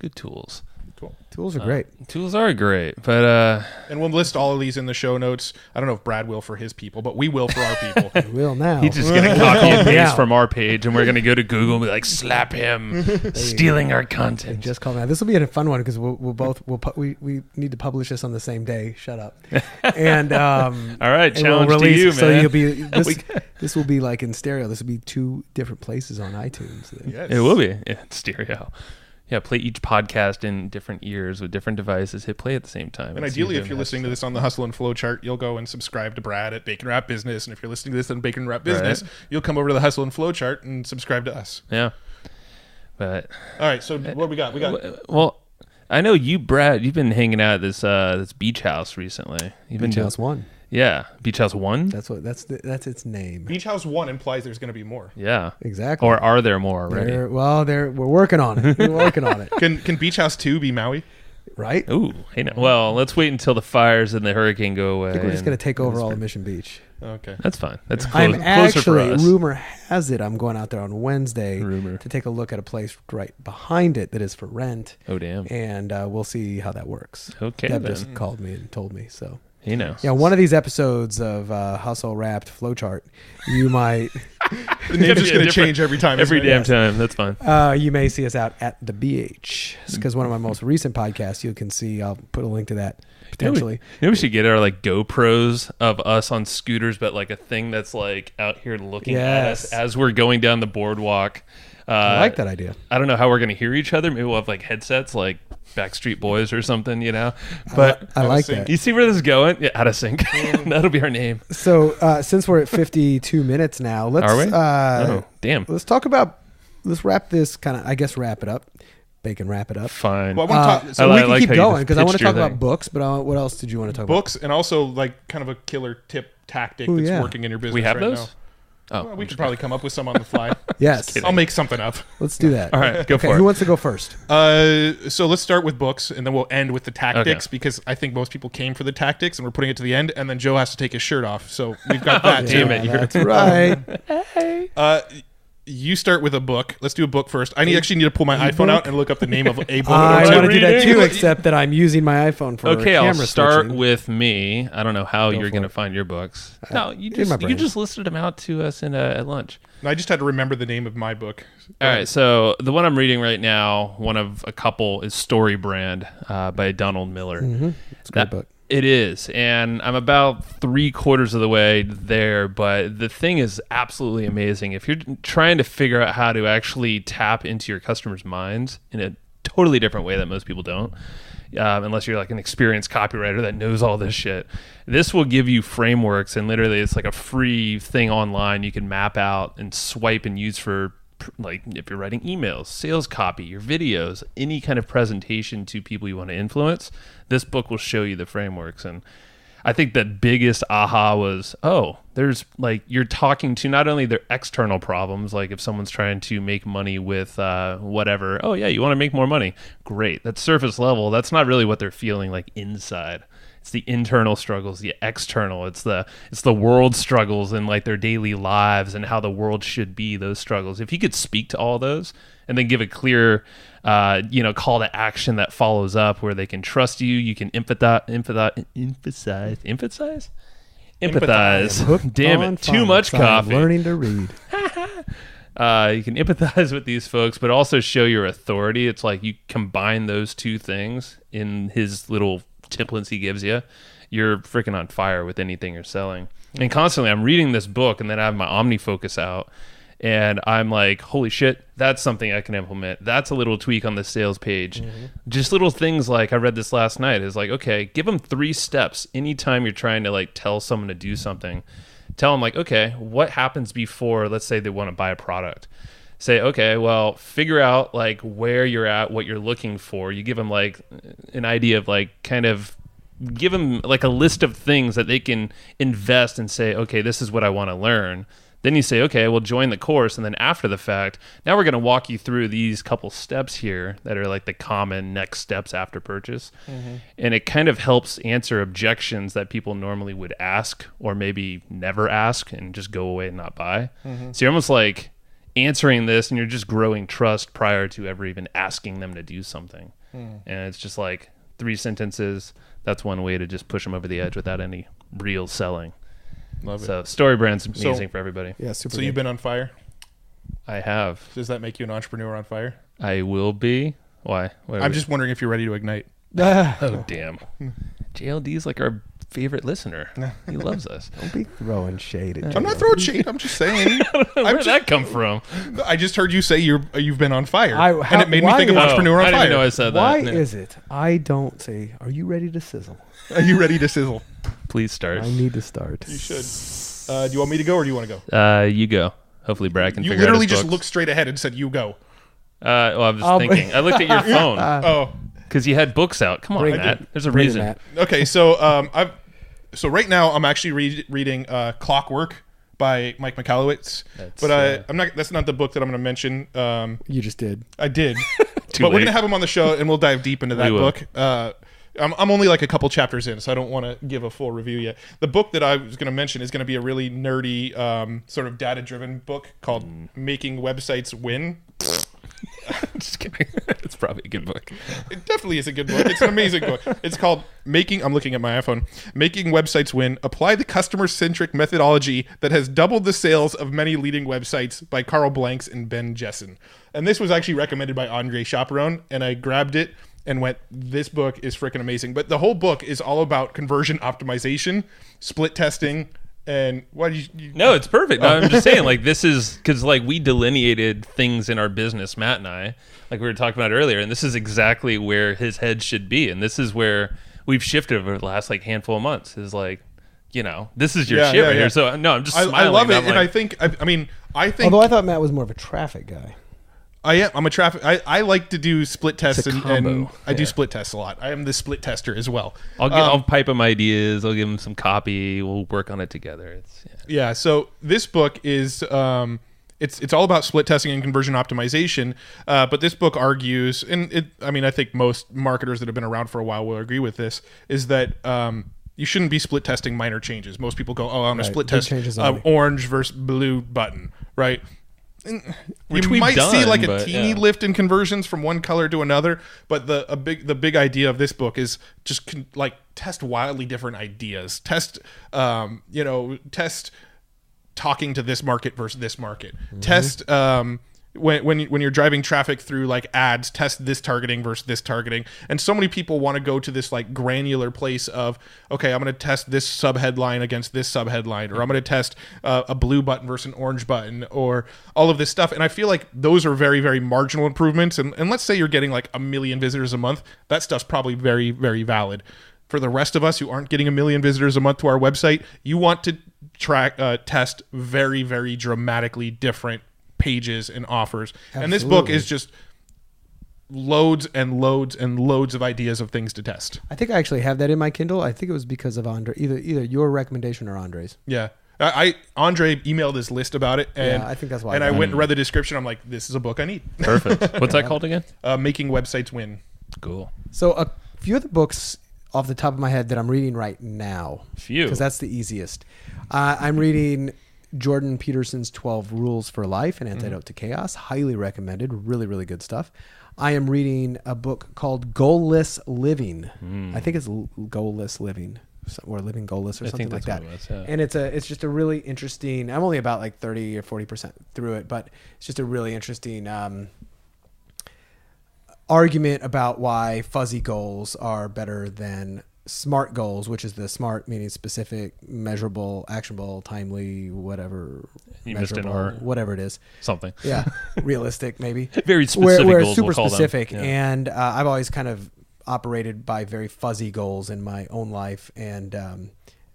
Cool. Tools are great. Tools are great, but And we'll list all of these in the show notes. I don't know if Brad will for his people, but we will for our people. We will now. he's just going to copy and paste Yeah. from our page, and we're going to go to Google and be like, slap him, stealing our content. Just call me out. This will be a fun one because we need to publish this on the same day. Shut up. And All right, and challenge we'll to you, so man. you'll be this will be like in stereo. This will be 2 different places on iTunes. Yes. It will be. Yeah, it's stereo. Yeah, play each podcast in different ears with different devices. Hit play at the same time. And ideally, if you're listening to this on the Hustle and Flow chart, you'll go and subscribe to Brad at Bacon Wrap Business. And if you're listening to this on Bacon Wrap Business, you'll come over to the Hustle and Flow chart and subscribe to us. Yeah. But All right, so what we got? well, I know you, Brad. You've been hanging out at this beach house recently. You've been Beach House 1. Yeah, Beach House 1. That's its name. Beach House 1 implies there's going to be more. Yeah, Exactly. or are there more already? We're working on it. We're working on it. Can Beach House 2 be Maui? Right? Ooh, hey, no. Well, let's wait until the fires and the hurricane go away. I think we're just going to take over all all of Mission Beach. Okay. That's fine. That's I'm closer for actually, us. rumor has it, I'm going out there on Wednesday Rumor. to take a look at a place right behind it that is for rent. Oh damn. And we'll see how that works. Okay, Deb then. just called me and told me. So, You know. yeah, one of these episodes of Hustle Wrapped Flowchart, you might The name's just going to different- change every time. Every isn't it? damn time. That's fine. you may see us out at the BH because one of my most recent podcasts you can see. I'll put a link to that potentially. Maybe we should get our like GoPros of us on scooters, but like a thing that's like out here looking at us Yes. as we're going down the boardwalk. I like that idea. I don't know how we're going to hear each other. Maybe we'll have like headsets like Backstreet Boys or something, you know? But I like sync. that. you see where this is going? Yeah, out of sync. That'll be our name. So since we're at 52 minutes now, let's Are we? Oh, damn. let's wrap this wrap it up. Bacon wrap it up. Fine. Well, I want to talk So I we like can keep how you going because I want to pitched your talk about thing. books. But what else did you want to talk books and also like kind of a killer tip tactic Ooh, that's yeah. working in your business We have right those? now. Oh, Well, we could probably come up with some on the fly. about? Yes, I'll make something up. let's do that. All right, go Okay, for who it. wants to go first? So let's start with books, and then we'll end with the tactics Okay. because I think most people came for the tactics, and we're putting it to the end, and then Joe has to take his shirt off. So we've got that. damn too. it. You're- That's right. You start with a book. Let's do a book first. Actually need to pull my iPhone out and look up the name of a book. I Am I want to do that reading? too, except that I'm using my iPhone for Okay, I'll camera start switching. with me. I don't know how you're for going to it. find your books. No, you in my just brain. you just listed them out to us at lunch. I just had to remember the name of my book. All right, so the one I'm reading right now, one of a couple, is Story Brand by Donald Miller. It's a great book. It is, and I'm about 3/4 of the way there, but the thing is absolutely amazing. If you're trying to figure out how to actually tap into your customers' minds in a totally different way that most people don't, unless you're like an experienced copywriter that knows all this shit, this will give you frameworks, and literally it's like a free thing online you can map out and swipe and use for, like, if you're writing emails, sales copy, your videos, any kind of presentation to people you want to influence. This book will show you the frameworks. And I think the biggest aha was, there's like, you're talking to not only their external problems, like if someone's trying to make money with whatever, oh yeah, you want to make more money, great, that's surface level. That's not really what they're feeling like inside. It's the internal struggles, the external. It's the world struggles in like their daily lives and how the world should be, those struggles. If you could speak to all those and then give a clear call to action that follows up where they can trust you, you can empathize. Damn On it, too much phonics. I'm coffee. learning to read. You can empathize with these folks, but also show your authority. It's like you combine those two things in his little templates he gives you. You're freaking on fire with anything you're selling. And constantly, I'm reading this book, and then I have my OmniFocus out, And I'm like, holy shit, that's something I can implement. That's a little tweak on the sales page. Just little things like, I read this last night, is like, okay, give them 3 steps anytime you're trying to like tell someone to do something. Tell them like, okay, what happens before, let's say they want to buy a product. Say, okay, well, figure out like where you're at, what you're looking for. You give them like an idea of like kind of give them like a list of things that they can invest and say, okay, this is what I want to learn. Then you say, okay, well, join the course. And then after the fact, now we're going to walk you through these couple steps here that are like the common next steps after purchase. And it kind of helps answer objections that people normally would ask or maybe never ask and just go away and not buy. So you're almost like answering this, and you're just growing trust prior to ever even asking them to do something. And it's just like 3 sentences. That's one way to just push them over the edge without any real selling. Love it. So StoryBrand's amazing for everybody. Yeah, super. So you've been on fire? I have. Does that make you an entrepreneur on fire? I will be. Why? I'm just wondering if you're ready to ignite. Oh, damn. JLD's like our favorite listener. He loves us. Don't be throwing shade at I'm not throwing shade. I'm just saying. Where did that come from? I just heard you say you've been on fire, how- and it made me why think of is- entrepreneur I on didn't fire. even know I said Why that. is it I don't say, are you ready to sizzle? Are you ready to sizzle? Please start. I need to start. You should. Do you want me to go, or do you want to go? You go. Hopefully Brad can You figure out literally his just books. looked straight ahead and said, "You go." Well, I was I'll- thinking. I looked at your phone Oh, because you had books out. Come on, Bring Matt. it. There's a Bring it, reason. Matt. okay. So so right now I'm actually reading Clockwork by Mike Michalowicz. That's, I'm not. That's not the book that I'm going to mention. You just did. I did, Too but we're late. gonna have him on the show, and we'll dive deep into that We will. book. I'm only like a couple chapters in, so I don't want to give a full review yet. The book that I was going to mention is going to be a really nerdy, sort of data-driven book called "Making Websites Win." Just kidding. It's probably a good book. It definitely is a good book. It's an amazing book. It's called I'm looking at my iPhone. Making Websites Win. Apply the customer-centric methodology that has doubled the sales of many leading websites by Carl Blanks and Ben Jessen. And this was actually recommended by Andre Chaperon, and I grabbed it and went, this book is freaking amazing. But the whole book is all about conversion optimization, split testing, and what do you No, it's perfect. No, I'm just saying, like, this is because, like, we delineated things in our business, Matt and I, like we were talking about earlier, and this is exactly where his head should be. And this is where we've shifted over the last, like, handful of months is like, this is your shit right here. So, no, I'm just smiling. I love it. I'm And like, I think Although I thought Matt was more of a traffic guy. I am. I'm a traffic. I like to do split tests, It's a and combo. I do split tests a lot. I am the split tester as well. I'll pipe him ideas. I'll give him some copy. We'll work on it together. Yeah. So this book is it's all about split testing and conversion optimization. But this book argues, and I think most marketers that have been around for a while will agree with this, is that you shouldn't be split testing minor changes. Most people go, I'm going to split Big test changes only. orange versus blue button, right? Which you we've might see done, like a but, teeny yeah. lift in conversions from one color to another, but the big idea of this book is just test wildly different ideas. Test test talking to this market versus this market. Test when you're driving traffic through like ads, test this targeting versus this targeting. And so many people want to go to this like granular place of, okay, I'm going to test this subheadline against this subheadline, or I'm going to test a blue button versus an orange button, or all of this stuff. And I feel like those are very, very marginal improvements. And let's say you're getting like 1 million visitors a month. That stuff's probably very, very valid. For the rest of us who aren't getting 1 million visitors a month to our website, you want to test very, very dramatically different pages and offers. Absolutely. And this book is just loads and loads and loads of ideas of things to test. I think I actually have that in my Kindle. I think it was because of Andre, either your recommendation or Andre's. Yeah. Andre emailed his list about it, and Yeah, I think that's why And I I got went and read the description. I'm like, this is a book I need. Perfect. What's that called again? Making Websites Win. Cool. So a few of the books off the top of my head that I'm reading right now, Few. because that's the easiest. I'm reading Jordan Peterson's 12 Rules for Life, An Antidote to Chaos. Highly recommended. Really, really good stuff. I am reading a book called Goalless Living. I think it's Goalless Living, or Living Goalless, or something like that. What it was, yeah. And it's just a really interesting, I'm only about like 30 or 40% through it, but it's just a really interesting argument about why fuzzy goals are better than SMART goals, which is the SMART meaning specific, measurable, actionable, timely, whatever, You missed an measurable, R. whatever it is. Something. Yeah, realistic maybe. Very specific where goals, it's super we'll call them. specific, Yeah. and I've always kind of operated by very fuzzy goals in my own life, and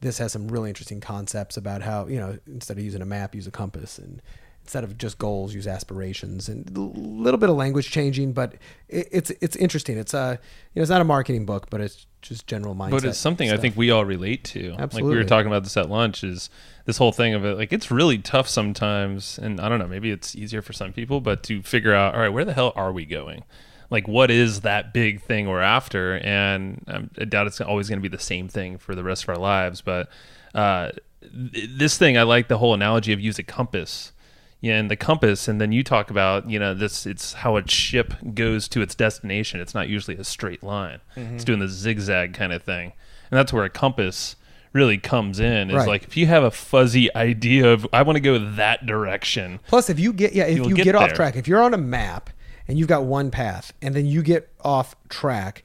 this has some really interesting concepts about how, instead of using a map, use a compass, and instead of just goals, use aspirations, and a little bit of language changing, but it's interesting. It's it's not a marketing book, but it's just general mindset. But it's something stuff. I think we all relate to. Absolutely. Like we were talking about this at lunch, is this whole thing of it. Like it's really tough sometimes, and I don't know, maybe it's easier for some people, but to figure out, all right, where the hell are we going? Like, what is that big thing we're after? And I doubt it's always going to be the same thing for the rest of our lives. But this thing, I like the whole analogy of use a compass. Yeah, and the compass, and then you talk about, this, it's how a ship goes to its destination. It's not usually a straight line. Mm-hmm. It's doing the zigzag kind of thing. And that's where a compass really comes in. Is Right. like, if you have a fuzzy idea of, I want to go that direction. Plus, if you get off there. track, if you're on a map and you've got one path, and then you get off track,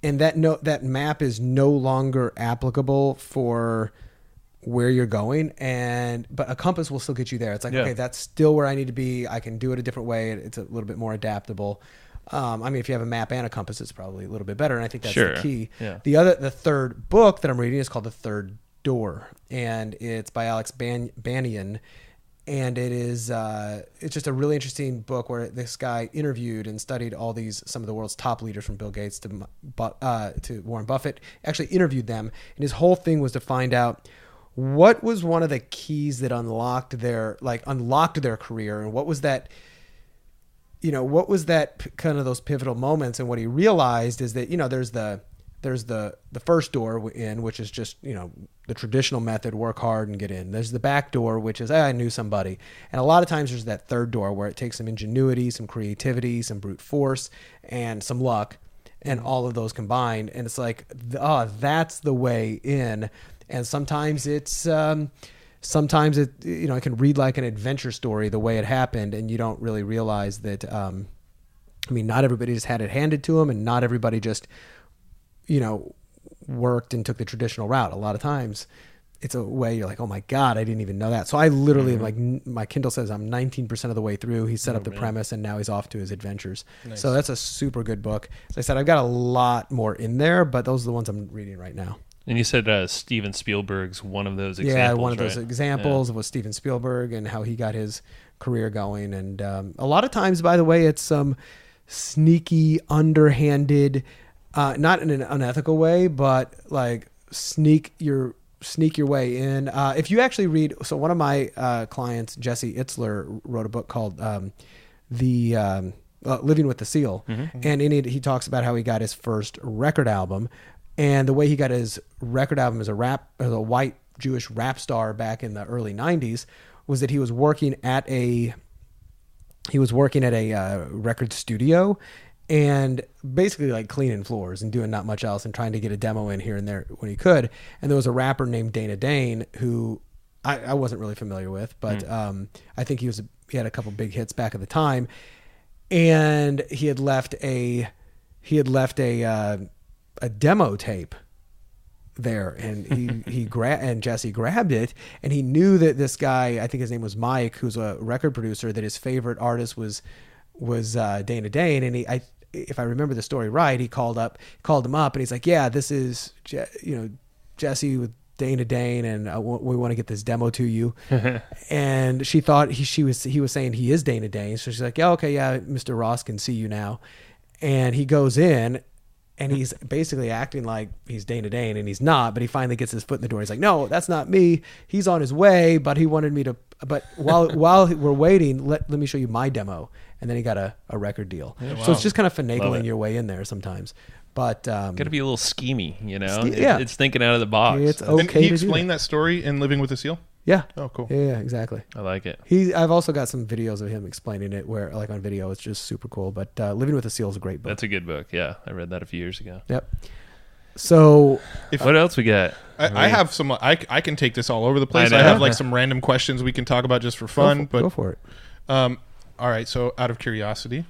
and that map is no longer applicable for where you're going, but a compass will still get you there. It's like, Yeah. okay, that's still where I need to be. I can do it a different way. It's a little bit more adaptable. If you have a map and a compass, it's probably a little bit better, and I think that's Sure. the key. Yeah. The third book that I'm reading is called The Third Door, and it's by Alex Banian, and it's just a really interesting book where this guy interviewed and studied some of the world's top leaders, from Bill Gates to Warren Buffett. Actually interviewed them, and his whole thing was to find out what was one of the keys that unlocked their career, and what was that kind of those pivotal moments. And what he realized is that, there's the first door in, which is just, the traditional method, work hard and get in. There's the back door, which is, I knew somebody. And a lot of times there's that third door where it takes some ingenuity, some creativity, some brute force, and some luck, and all of those combined. And it's like, that's the way in. And sometimes it can read like an adventure story the way it happened, and you don't really realize that. Not everybody just had it handed to them, and not everybody just, worked and took the traditional route. A lot of times, it's a way you're like, oh my God, I didn't even know that. So I literally my Kindle says I'm 19% of the way through. He set up the premise, and now he's off to his adventures. Nice. So that's a super good book. As I said, I've got a lot more in there, but those are the ones I'm reading right now. And you said Steven Spielberg's one of those examples. Yeah, one of those right? examples was Steven Spielberg and how he got his career going. And a lot of times, by the way, it's some sneaky, underhanded, not in an unethical way, but like sneak your way in. If you actually read, so one of my clients, Jesse Itzler, wrote a book called Living with the Seal, and in it he talks about how he got his first record album. And the way he got his record album as a white Jewish rap star back in the early 90s was that he was working at a record studio, and basically like cleaning floors and doing not much else, and trying to get a demo in here and there when he could. And there was a rapper named Dana Dane who I wasn't really familiar with, but I think he had a couple big hits back at the time, and he had left a demo tape there, and and Jesse grabbed it, and he knew that this guy, I think his name was Mike, who's a record producer, that his favorite artist was Dana Dane. And if I remember the story right, he called him up, and he's like, yeah, this is Jesse with Dana Dane, and we want to get this demo to you. And she thought he was saying he is Dana Dane, so she's like, yeah, okay, yeah, Mr. Ross can see you now. And he goes in, and he's basically acting like he's Dana Dane, and he's not, but he finally gets his foot in the door. He's like, no, that's not me. He's on his way, but he wanted me to, but while we're waiting, let me show you my demo. And then he got a record deal. Yeah, wow. So it's just kind of finagling your way in there sometimes. But got to be a little schemy, yeah. It's thinking out of the box. It's okay. And he explained that story in Living with the Seal? Yeah. Oh, cool. Yeah, exactly. I like it. I've also got some videos of him explaining it where, like on video, it's just super cool. But Living with the Seal is a great book. That's a good book. Yeah, I read that a few years ago. Yep. So, what else we got? I have some. I can take this all over the place. I have like some random questions we can talk about just for fun. Go for it. All right. So, out of curiosity,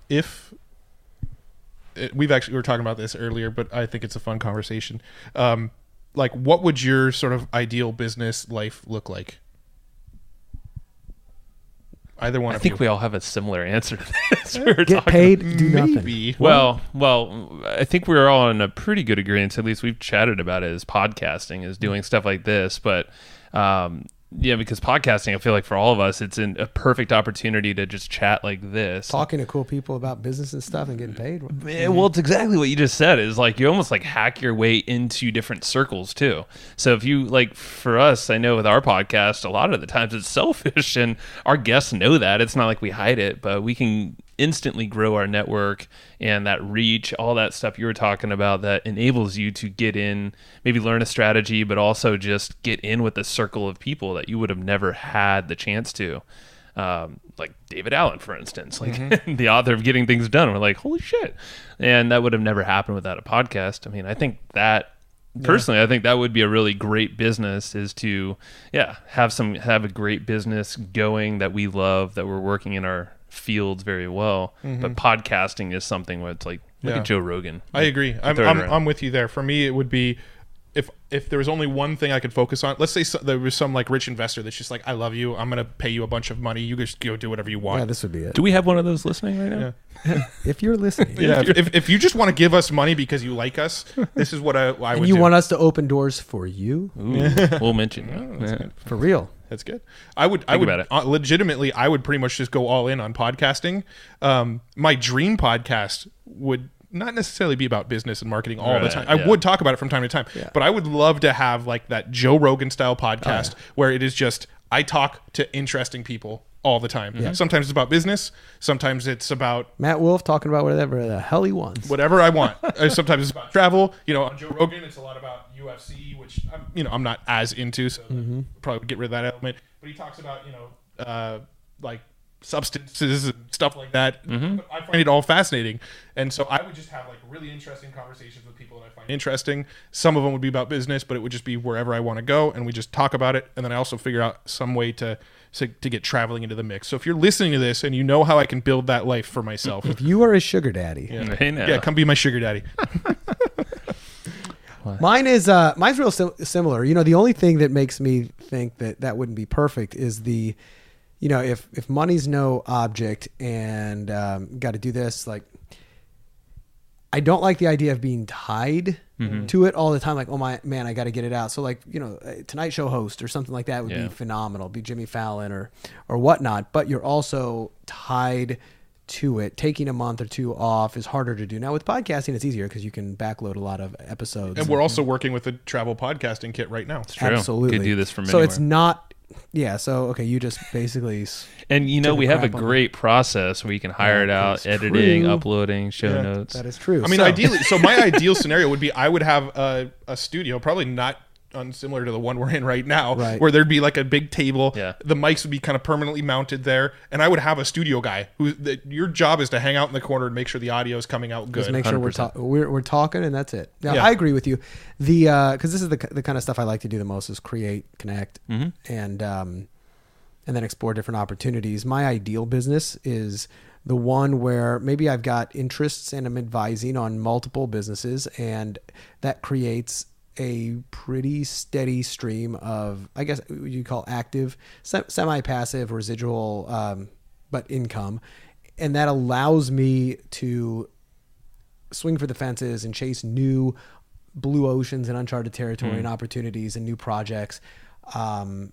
if we were talking about this earlier, but I think it's a fun conversation. Like, what would your sort of ideal business life look like? Either one I of think you. we all have a similar answer to this. We were Get talking paid, do nothing. Maybe. Well, I think we're all in a pretty good agreement. At least we've chatted about it as podcasting, is doing stuff like this. But yeah, because podcasting, I feel like for all of us, it's a perfect opportunity to just chat like this. Talking to cool people about business and stuff and getting paid. Well, it's exactly what you just said. Is like you almost like hack your way into different circles too. So if you like, for us, I know with our podcast, a lot of the times it's selfish, and our guests know that. It's not like we hide it, but we can instantly grow our network and that reach, all that stuff you were talking about that enables you to get in, maybe learn a strategy, but also just get in with a circle of people that you would have never had the chance to. Like David Allen, for instance, like the author of Getting Things Done. We're like, holy shit. And that would have never happened without a podcast. I mean, I think that personally, I think that would be a really great business, is to, have a great business going that we love, that we're working in our fields very well. But podcasting is something where it's like, look at Joe Rogan. I agree. I'm with you there. For me, it would be, if there was only one thing I could focus on, let's say there was some like rich investor that's just like, I love you, I'm going to pay you a bunch of money, you just go do whatever you want. Yeah, this would be it. Do we have one of those listening right now? Yeah. If you're listening. Yeah, if you just want to give us money because you like us, this is what I would And you do. want us to open doors for you? Ooh, we'll mention you. That's good. For real. That's good. I would about it. Legitimately, I would pretty much just go all in on podcasting. My dream podcast would not necessarily be about business and marketing all the time. I would talk about it from time to time, but I would love to have like that Joe Rogan style podcast where it is just, I talk to interesting people all the time. Sometimes it's about business. Sometimes it's about Matt Wolf talking about whatever the hell he wants. whatever I want. Sometimes it's about travel. You know, on Joe Rogan, it's a lot about UFC, which I'm not as into, so probably would get rid of that element. But he talks about like substances and stuff like that. I find it all fascinating, and so I would just have like really interesting conversations with people that I find interesting. Some of them would be about business, but it would just be wherever I want to go, and we just talk about it. And then I also figure out some way to get traveling into the mix. So if you're listening to this and you know how I can build that life for myself, If you are a sugar daddy. Hey, now. come be my sugar daddy. Mine's real similar. You know, the only thing that makes me think that wouldn't be perfect is the, you know, if money's no object and got to do this, like, I don't like the idea of being tied to it all the time. Like, oh my man, I got to get it out. So like, you know, a Tonight Show host or something like that would be phenomenal. Be Jimmy Fallon or whatnot. But you're also tied to it. Taking a month or two off is harder to do. Now with podcasting, it's easier because you can backload a lot of episodes. And we're also working with a travel podcasting kit right now. It's true. Absolutely. Could do this from So anywhere. it's not. Yeah. So okay, you just basically. And you know, took we have a crap on great process where you can hire it out, that's editing, true. uploading, show notes. That is true. I mean, So- ideally, so my ideal scenario would be I would have a studio, probably not unsimilar to the one we're in right now, Right. where there'd be like a big table. Yeah. The mics would be kind of permanently mounted there, and I would have a studio guy your job is to hang out in the corner and make sure the audio is coming out good. Just make sure 100%. we're talking, and that's it. Now, Yeah. I agree with you. The because this is the kind of stuff I like to do the most is create, connect, and then explore different opportunities. My ideal business is the one where maybe I've got interests and I'm advising on multiple businesses, and that creates a pretty steady stream of, I guess you call active, semi-passive, residual, but income. And that allows me to swing for the fences and chase new blue oceans and uncharted territory and opportunities and new projects. I've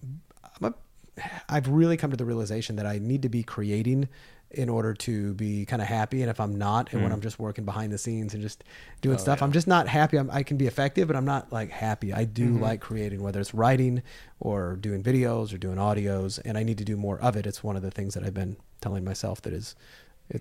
really come to the realization that I need to be creating in order to be kind of happy. And if I'm not, and when I'm just working behind the scenes and just doing stuff, I'm just not happy. I can be effective, but I'm not like happy. I do like creating, whether it's writing or doing videos or doing audios, and I need to do more of it. It's one of the things that I've been telling myself that it's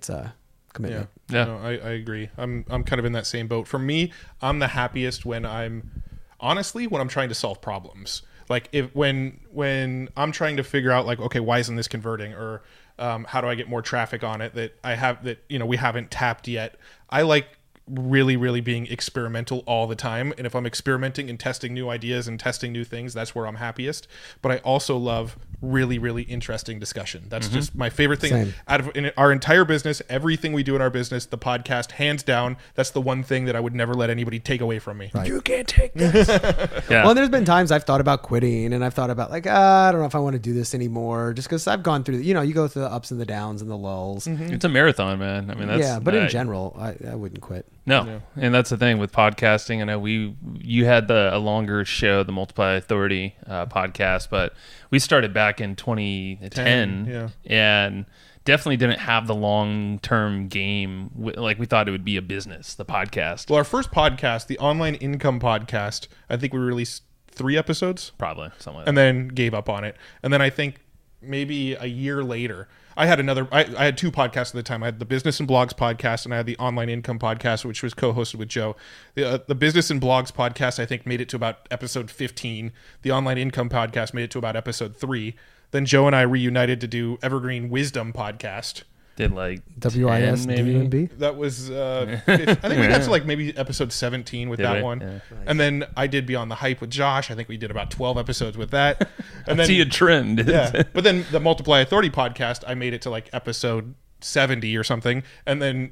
a commitment. Yeah. No, I agree. I'm kind of in that same boat. For me, I'm the happiest when I'm trying to solve problems. Like when I'm trying to figure out like, okay, why isn't this converting, or how do I get more traffic on it that we haven't tapped yet? I like really, really being experimental all the time. And if I'm experimenting and testing new ideas and testing new things, that's where I'm happiest. But I also love really, really interesting discussion. That's just my favorite thing. Same. Out of in our entire business, everything we do in our business, the podcast, hands down, that's the one thing that I would never let anybody take away from me. Right. You can't take this. Yeah. Well, and there's been times I've thought about quitting, and I've thought about like, I don't know if I want to do this anymore, just because I've gone through, you go through the ups and the downs and the lulls. It's a marathon, man. I mean, that's But in general, I wouldn't quit. No, Yeah. and that's the thing with podcasting. I know you had a longer show, the Multiply Authority podcast, but we started back in 2010, and definitely didn't have the long-term game. Like we thought it would be a business, the podcast. Well, our first podcast, the Online Income Podcast, I think we released 3 episodes. Probably something like And then gave up on it. And then I think maybe a year later, I had 2 podcasts at the time. I had the Business and Blogs podcast, and I had the Online Income podcast, which was co-hosted with Joe. The Business and Blogs podcast, I think, made it to about episode 15. The Online Income podcast made it to about episode 3. Then Joe and I reunited to do Evergreen Wisdom podcast. Did like WIS 10 maybe? DUNB? That was, I think we got to like maybe episode 17 with Did that we? one. Yeah. And then I did Beyond the Hype with Josh. I think we did about 12 episodes with that. And then, See a trend. yeah. But then the Multiply Authority podcast, I made it to like episode 70 or something. And then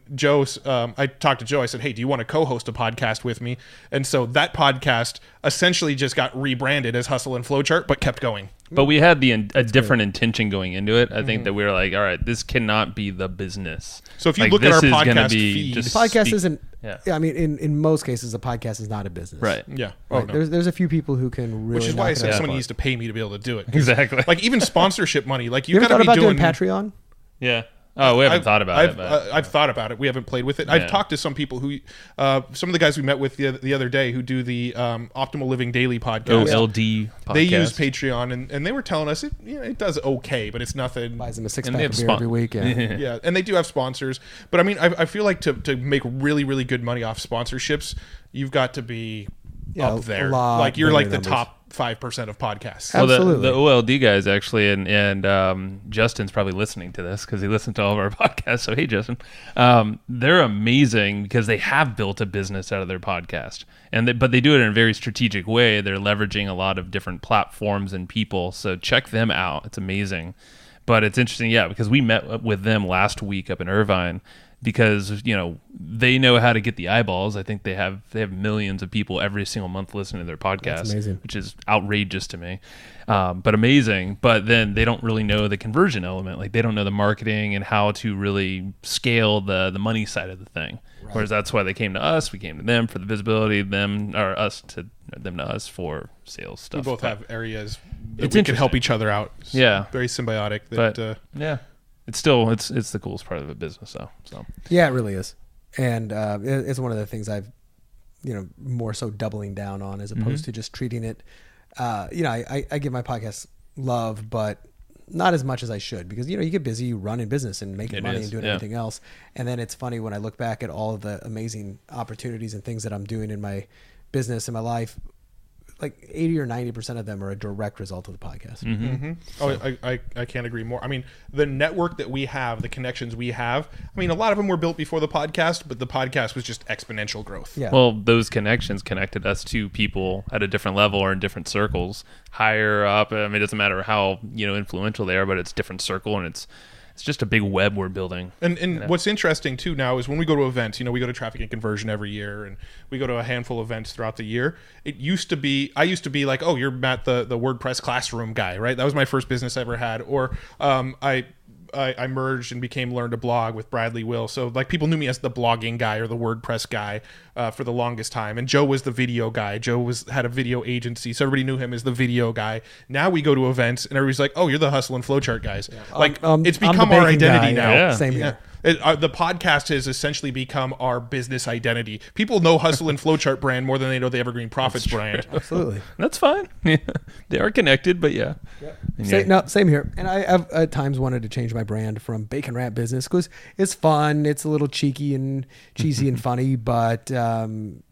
I talked to Joe. I said, hey, do you want to co-host a podcast with me? And so that podcast essentially just got rebranded as Hustle and Flowchart, but kept going. But we had a different intention going into it. I think that we were like, all right, this cannot be the business. So if you Like, look at our this is gonna podcast be feed, just Podcast speak- isn't. Yeah. Yeah, I mean, in most cases, a podcast is not a business. Right. yeah. Oh, Right? no. There's a few people who can really. Which is why I knock it said out of someone the needs to pay me to be able to do it. Exactly. Like even sponsorship money. Like You you ever got thought to be about doing doing Patreon? Yeah. Oh, we haven't thought about it. But I've thought about it. We haven't played with it. Yeah. I've talked to some people who, some of the guys we met with the other day who do the Optimal Living Daily podcast. OLD podcast. They use Patreon, and they were telling us it does okay, but it's nothing. Buys them a And they six-pack have of beer spon- every week. Yeah. Yeah, and they do have sponsors. But I mean, I feel like to make really, really good money off sponsorships, you've got to be Yeah, up a there. lot Like you're bigger like the numbers. top 5% of podcasts. Well, Absolutely. the OLD guys actually, and Justin's probably listening to this because he listens to all of our podcasts. So hey, Justin, they're amazing because they have built a business out of their podcast, but they do it in a very strategic way. They're leveraging a lot of different platforms and people. So check them out; it's amazing. But it's interesting, yeah, because we met with them last week up in Irvine. Because they know how to get the eyeballs. I think they have millions of people every single month listening to their podcast, That's amazing. which is outrageous to me, but amazing. But then they don't really know the conversion element. Like they don't know the marketing and how to really scale the money side of the thing. Right. Whereas that's why they came to us. We came to them for the visibility. Them to us for sales stuff. We both But have areas that It's we can help interesting. each other out. It's Yeah. very symbiotic. But That yeah, it's still it's the coolest part of the business though. So Yeah, it really is, and it's one of the things I've, more so doubling down on as opposed to just treating it. I give my podcast love, but not as much as I should because you get busy, you run in business and making money and doing everything else, and then it's funny when I look back at all of the amazing opportunities and things that I'm doing in my business in my life. Like 80 or 90% of them are a direct result of the podcast. I can't agree more. I mean, the network that we have, the connections we have, I mean, a lot of them were built before the podcast, but the podcast was just exponential growth. Yeah. well, those connections connected us to people at a different level or in different circles, higher up. I mean, it doesn't matter how influential they are, but it's different circle and it's just a big web we're building. And what's interesting too now is when we go to events, we go to Traffic and Conversion every year and we go to a handful of events throughout the year. I used to be like, oh, you're Matt, the WordPress classroom guy, right? That was my first business I ever had. Or I merged and became Learn to Blog with Bradley Will. So like people knew me as the blogging guy or the WordPress guy for the longest time. And Joe was the video guy. Joe had a video agency. So everybody knew him as the video guy. Now we go to events and everybody's like, oh, you're the Hustle and Flowchart guys. Like it's I'm become the our baking identity guy. now. Yeah. Same Yeah. here. The podcast has essentially become our business identity. People know Hustle and Flowchart brand more than they know the Evergreen Profits brand. Absolutely. That's fine. They are connected, but yeah. And Same here. And I've at times wanted to change my brand from Bacon Wrap Business because it's fun. It's a little cheeky and cheesy and funny, but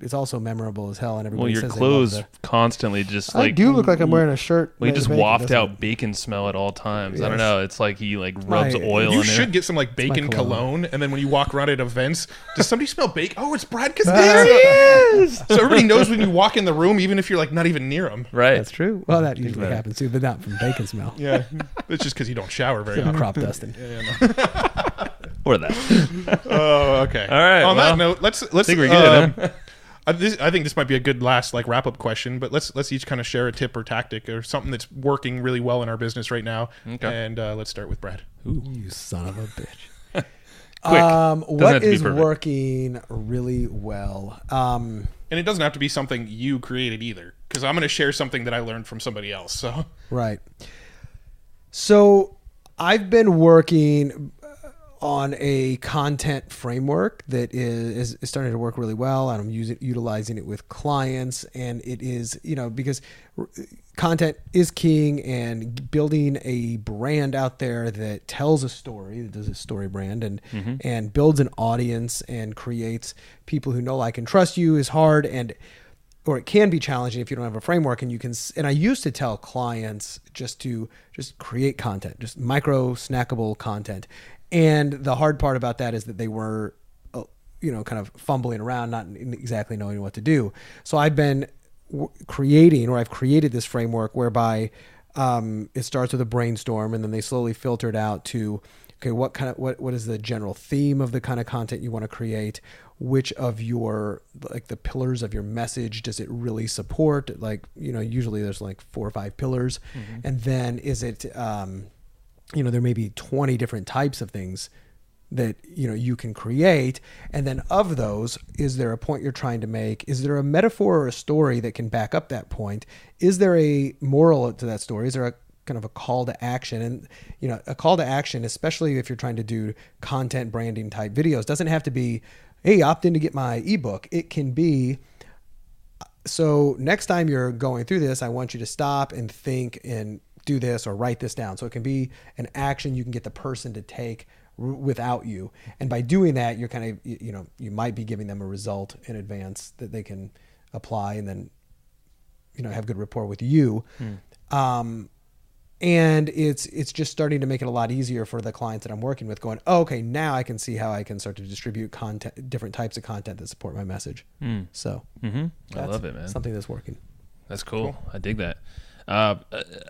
it's also memorable as hell. And everybody Well, your says they clothes love constantly just I like do look like I'm wearing a shirt. Well, he made of just bacon, waft doesn't out it? bacon smell at all times. I don't Yes. know. It's like he rubs Right. oil You in should there. get some like bacon cologne. cologne, and then when you walk around at events, does somebody smell bacon? Oh, it's Brad Costanzo. There he is. So everybody knows when you walk in the room, even if you're like not even near them. Right. That's true. Well, that usually happens too, but not from bacon smell. Yeah, it's just because you don't shower very often. Crop dusting. Or that. Oh, okay. All right. On that note, let's. I think we're good, huh? I think this might be a good last wrap up question, but let's each kind of share a tip or tactic or something that's working really well in our business right now. Okay. And let's start with Brad. Ooh, you son of a bitch. Quick. What is working really well? And it doesn't have to be something you created either, because I'm going to share something that I learned from somebody else. So right. So I've been working on a content framework that is starting to work really well, and I'm utilizing it with clients. And it is, because content is king, and building a brand out there that tells a story, that does a story brand, and builds an audience and creates people who know, like, and trust you is hard, or it can be challenging if you don't have a framework. And I used to tell clients just create content, just micro snackable content. And the hard part about that is that they were, kind of fumbling around, not exactly knowing what to do. So I've been I've created this framework whereby it starts with a brainstorm, and then they slowly filter it out to, okay, what is the general theme of the kind of content you want to create? Which of your, like, the pillars of your message does it really support? Usually there's like 4 or 5 pillars. And then is it, there may be 20 different types of things that, you can create. And then of those, is there a point you're trying to make? Is there a metaphor or a story that can back up that point? Is there a moral to that story? Is there a kind of a call to action? And, a call to action, especially if you're trying to do content branding type videos, doesn't have to be, hey, opt in to get my ebook. It can be, so next time you're going through this, I want you to stop and think and do this or write this down. So it can be an action you can get the person to take without you. And by doing that, you're kind of, you might be giving them a result in advance that they can apply and then, have good rapport with you. And it's just starting to make it a lot easier for the clients that I'm working with, going, oh, okay, now I can see how I can start to distribute content, different types of content that support my message. So I love it, man. Something that's working. That's cool. I dig that. I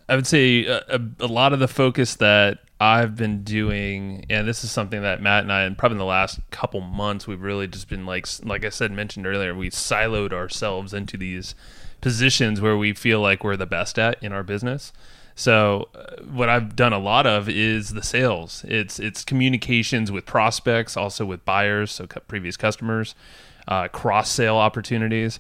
would say a lot of the focus that I've been doing, and this is something that Matt and I, and probably in the last couple months, we've really just been like I mentioned earlier, we siloed ourselves into these positions where we feel like we're the best at in our business. So what I've done a lot of is the sales. It's communications with prospects, also with buyers, so previous customers, cross-sale opportunities.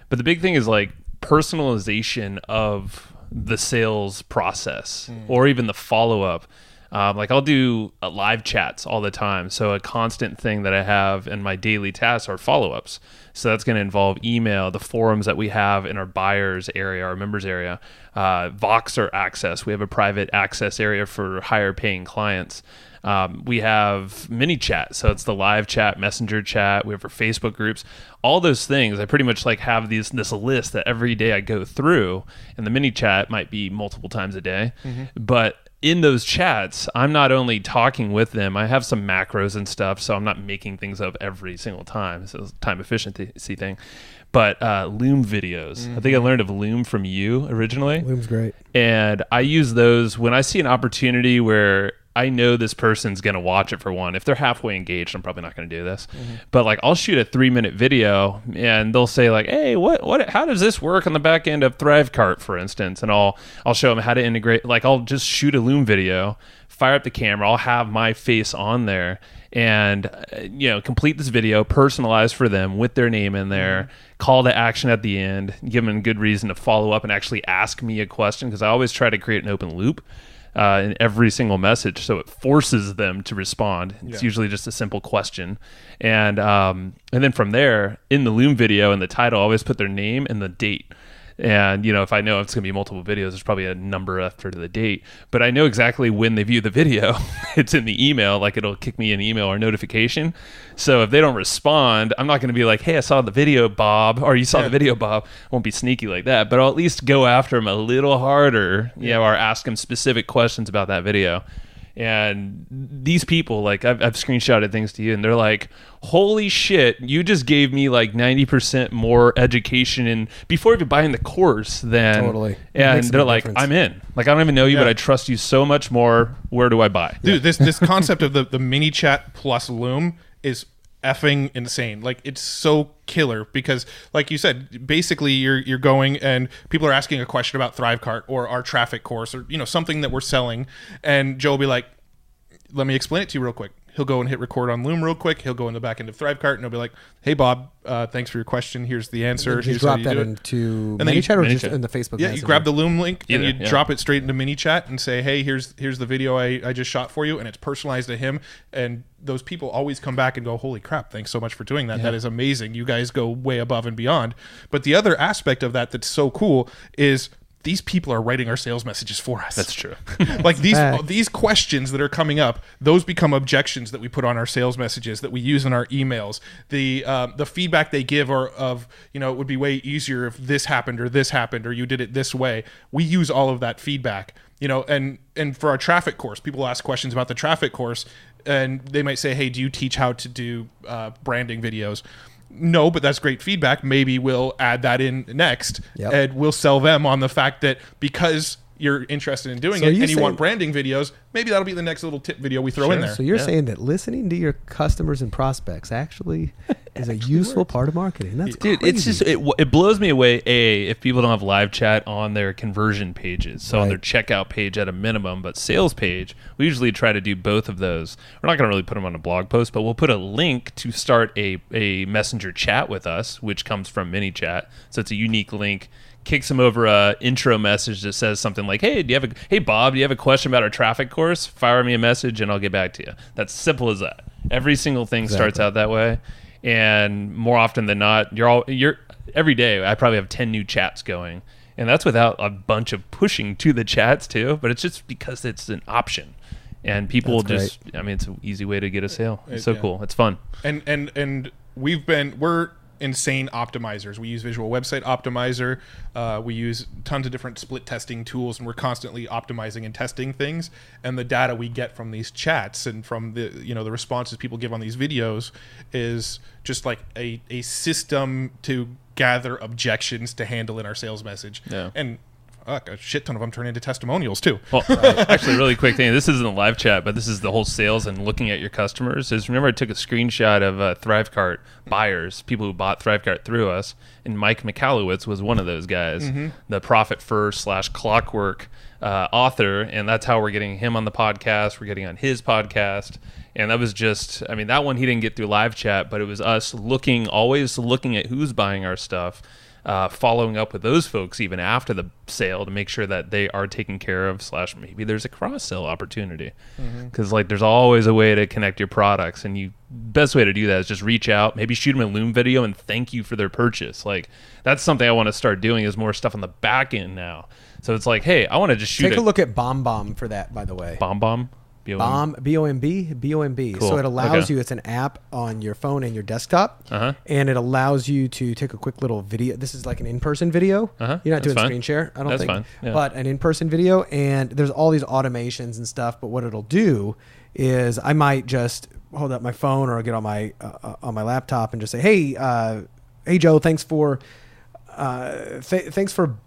But the big thing is like personalization of the sales process or even the follow-up. I'll do live chats all the time. So a constant thing that I have in my daily tasks are follow-ups. So that's going to involve email, the forums that we have in our buyers area, our members area, Voxer access. We have a private access area for higher paying clients. We have mini chat. So it's the live chat, messenger chat. We have our Facebook groups, all those things. I pretty much have this list that every day I go through, and the mini chat might be multiple times a day, but in those chats, I'm not only talking with them, I have some macros and stuff, so I'm not making things up every single time. So it's a time efficiency thing. But Loom videos. I think I learned of Loom from you originally. Loom's great. And I use those when I see an opportunity where I know this person's going to watch it for one. If they're halfway engaged, I'm probably not going to do this. But I'll shoot a 3-minute video and they'll say hey, how does this work on the back end of Thrivecart, for instance? And I'll show them how to integrate. I'll just shoot a Loom video, fire up the camera. I'll have my face on there and, complete this video, personalized for them with their name in there, call to action at the end, give them a good reason to follow up and actually ask me a question. Cause I always try to create an open loop. In every single message, so it forces them to respond. It's usually just a simple question, and then from there, in the Loom video, in the title, I always put their name and the date. And if I know it's going to be multiple videos, there's probably a number after the date. But I know exactly when they view the video. It's in the email, it'll kick me an email or notification. So if they don't respond, I'm not going to be like, hey, I saw the video, Bob, or you saw the video, Bob. I won't be sneaky like that, but I'll at least go after them a little harder, or ask them specific questions about that video. And these people, like I've screenshotted things to you, and they're like, "Holy shit! You just gave me like 90% more education and before even buying the course than." Totally. And they're like, "I'm in. Like I don't even know you, but I trust you so much more. Where do I buy?" Dude, this concept of the mini chat plus Loom is effing insane. Like it's so killer because like you said, basically you're going and people are asking a question about Thrivecart or our traffic course or something that we're selling, and Joe will be like, let me explain it to you real quick. He'll go and hit record on Loom real quick. He'll go in the back end of Thrivecart and he'll be like, hey Bob, thanks for your question. Here's the answer. You drop that into ManyChat or just in the Facebook Yeah, Messenger? you grab the Loom link and Either, you drop it straight into ManyChat and say, hey, here's the video I just shot for you, and it's personalized to him. And those people always come back and go, holy crap, thanks so much for doing that. That is amazing. You guys go way above and beyond. But the other aspect of that that's so cool is these people are writing our sales messages for us. That's true. Like these questions that are coming up, those become objections that we put on our sales messages that we use in our emails. The feedback they give it would be way easier if this happened or you did it this way. We use all of that feedback, and for our traffic course, people ask questions about the traffic course and they might say, hey, do you teach how to do branding videos? No, but that's great feedback. Maybe we'll add that in next, and we'll sell them on the fact that because you're interested in doing it and you want branding videos, maybe that'll be the next little tip video we throw in there. So you're saying that listening to your customers and prospects actually is a useful part of marketing. That's Dude, crazy. it's just it blows me away. If people don't have live chat on their conversion pages, so on their checkout page at a minimum, but sales page, we usually try to do both of those. We're not going to really put them on a blog post, but we'll put a link to start a messenger chat with us, which comes from ManyChat. So it's a unique link. Kicks them over a intro message that says something like, hey Bob, do you have a question about our traffic course? Fire me a message and I'll get back to you. That's simple as that. Every single thing starts out that way. And more often than not, you're every day I probably have 10 new chats going. And that's without a bunch of pushing to the chats too, but it's just because it's an option. And people it's an easy way to get a sale. It's so cool. It's fun. And we're insane optimizers. We use Visual Website Optimizer. We use tons of different split testing tools, and we're constantly optimizing and testing things. And the data we get from these chats and from the the responses people give on these videos is just like a system to gather objections to handle in our sales message. Yeah. And a shit ton of them turn into testimonials too. Well, actually, really quick thing. This isn't a live chat, but this is the whole sales and looking at your customers. Remember, I took a screenshot of Thrivecart buyers, people who bought Thrivecart through us, and Mike McAllowitz was one of those guys, the Profit First / Clockwork author, and that's how we're getting him on the podcast. We're getting on his podcast. And that was just, that one he didn't get through live chat, but it was us always looking at who's buying our stuff. Following up with those folks even after the sale to make sure that they are taken care of / maybe there's a cross-sell opportunity because there's always a way to connect your products, and best way to do that is just reach out, maybe shoot them a Loom video and thank you for their purchase. That's something I want to start doing, is more stuff on the back end now. So it's like, hey, I want to just shoot Take a look at BombBomb for that, by the way. BombBomb? BOMB. Cool. So it allows you, it's an app on your phone and your desktop, and it allows you to take a quick little video. This is like an in-person video. You're not doing screen share, I don't think. Fine. Yeah. But an in-person video, and there's all these automations and stuff, but what it'll do is I might just hold up my phone or get on my laptop and just say, hey Joe, thanks for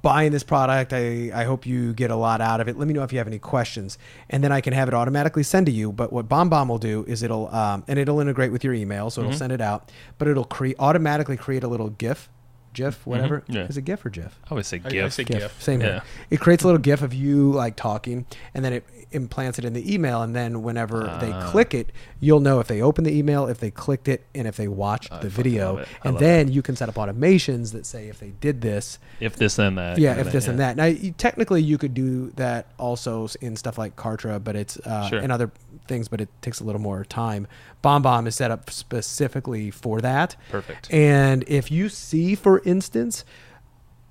buying this product. I hope you get a lot out of it. Let me know if you have any questions, and then I can have it automatically send to you. But what BombBomb will do is it'll integrate with your email, so it'll send it out. But it'll automatically create a little GIF, whatever. Is it GIF or GIF? I always say GIF. I say GIF. Same here. It creates a little GIF of you talking, and then it implants it in the email, and then whenever they click it, you'll know if they opened the email, if they clicked it, and if they watched the video. And then you can set up automations that say if they did this, if this then that. Yeah, if this and that. Now, technically, you could do that also in stuff like Karcher, but it's in other things, but it takes a little more time. BombBomb is set up specifically for that. Perfect. And if you see, for instance,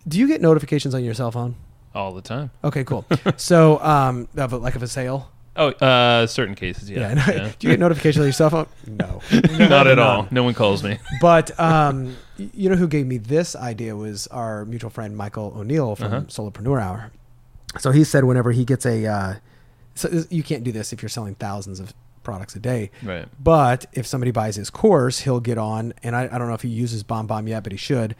do you get notifications on your cell phone? All the time. Okay, cool. So, of a sale? Oh, certain cases, yeah. Do you get notifications on your cell phone? No. Not at all. No one calls me. But you know who gave me this idea was our mutual friend Michael O'Neill from Solopreneur Hour. So he said whenever he gets a So you can't do this if you're selling thousands of products a day. Right. But if somebody buys his course, he'll get on, and I don't know if he uses BombBomb yet, but he should.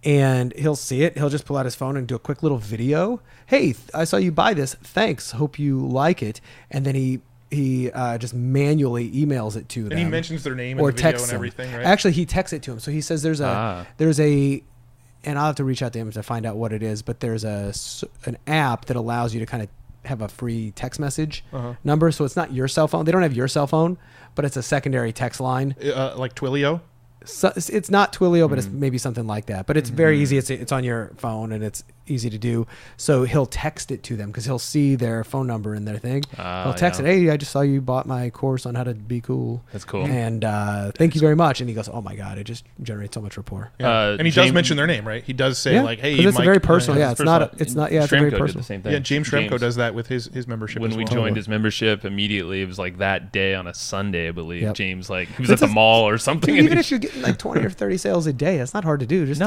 And he'll see it. He'll just pull out his phone and do a quick little video. Hey, I saw you buy this. Thanks. Hope you like it. And then he just manually emails it to them. And he mentions their name or in the video texts and everything, right? Actually, he texts it to him. So he says there's a, and I'll have to reach out to him to find out what it is, but there's an app that allows you to kind of have a free text message number. So it's not your cell phone. They don't have your cell phone, but it's a secondary text line. Like Twilio? So it's not Twilio, but it's maybe something like that. But it's very easy. It's on your phone, and it's easy to do. So he'll text it to them because he'll see their phone number in their thing. He'll text it, hey, I just saw you bought my course on how to be cool. That's cool. And thank you very much. And he goes, oh my God, it just generates so much rapport. Yeah. And he does mention their name, right? He does say like, hey, it's Mike, very personal. Yeah, it's not. It's a very Shramko personal. did the same thing. Yeah, James Shramko does that with his membership. When as we well. joined his membership, immediately it was like that day on a Sunday, I believe. Yep. James he was at the mall or something. Even if you're getting like 20 or 30 sales a day, that's not hard to do. Just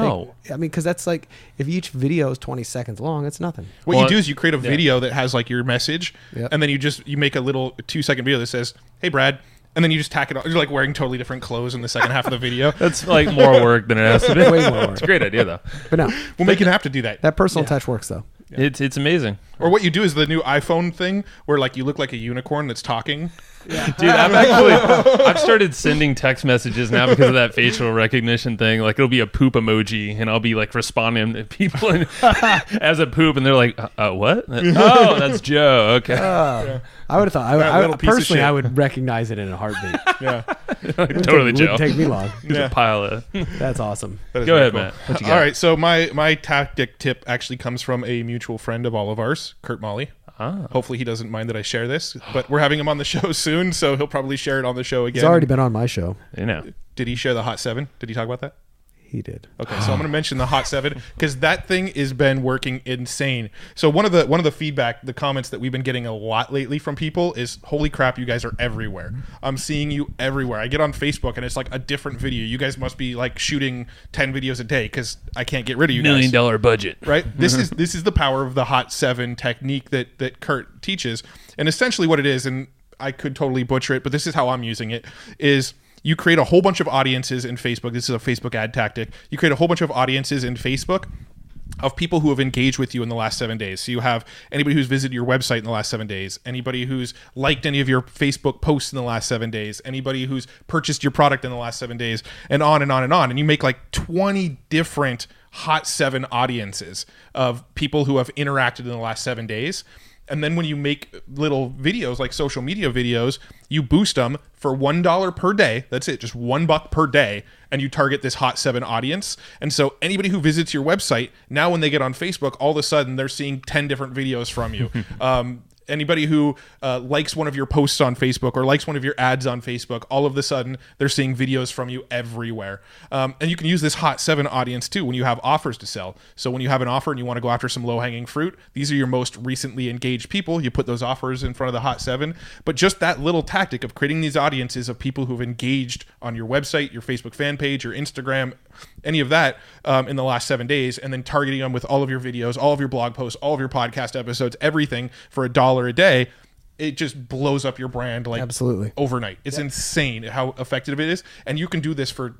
because that's like if each video is 20 seconds long, it's nothing. What you do is you create a video that has like your message, and then you make a little 2-second video that says, "Hey, Brad," and then you just tack it on. You're like wearing totally different clothes in the second half of the video. That's like more work than it has to be. Way more work. It's a great idea though. But no, We'll make an app to do that. that personal touch works though. Yeah. It's amazing. Or what you do is the new iPhone thing where like you look like a unicorn that's talking. Yeah. Dude, I've started sending text messages now because of that facial recognition thing. Like it'll be a poop emoji and I'll be like responding to people as a poop and they're like, what? Oh, that's Joe. Okay. I would have thought, I would recognize it in a heartbeat. Yeah. Totally Joe. Wouldn't take me long. He's a pilot. That's awesome. That is Go very ahead, cool. Matt. What you got? All right. So my tactic tip actually comes from a mutual friend of all of ours, Kurt Molly. Hopefully he doesn't mind that I share this, but we're having him on the show soon, so he'll probably share it on the show again. He's already been on my show. You know. Did he share the Hot 7? Did he talk about that? He did. Okay, so I'm going to mention the Hot 7 because that thing has been working insane. So one of the feedback, the comments that we've been getting a lot lately from people is, holy crap, you guys are everywhere. I'm seeing you everywhere. I get on Facebook and it's like a different video. You guys must be like shooting 10 videos a day because I can't get rid of you guys. $1 million budget. Right? This is the power of the Hot 7 technique that Kurt teaches. And essentially what it is, and I could totally butcher it, but this is how I'm using it, is you create a whole bunch of audiences in Facebook. This is a Facebook ad tactic. You create a whole bunch of audiences in Facebook of people who have engaged with you in the last 7 days. So you have anybody who's visited your website in the last 7 days, anybody who's liked any of your Facebook posts in the last 7 days, anybody who's purchased your product in the last 7 days, and on and on and on. And you make like 20 different Hot 7 audiences of people who have interacted in the last 7 days. And then when you make little videos, like social media videos, you boost them for $1 per day. That's it, just $1 per day. And you target this Hot 7 audience. And so anybody who visits your website, now when they get on Facebook, all of a sudden they're seeing 10 different videos from you. Anybody who likes one of your posts on Facebook or likes one of your ads on Facebook, all of a sudden they're seeing videos from you everywhere. And you can use this Hot 7 audience too when you have offers to sell. So when you have an offer and you want to go after some low-hanging fruit, these are your most recently engaged people. You put those offers in front of the Hot 7. But just that little tactic of creating these audiences of people who've engaged on your website, your Facebook fan page, your Instagram, any of that in the last 7 days, and then targeting them with all of your videos, all of your blog posts, all of your podcast episodes, everything for $1 a day, it just blows up your brand like absolutely overnight. It's insane how effective it is. And you can do this for,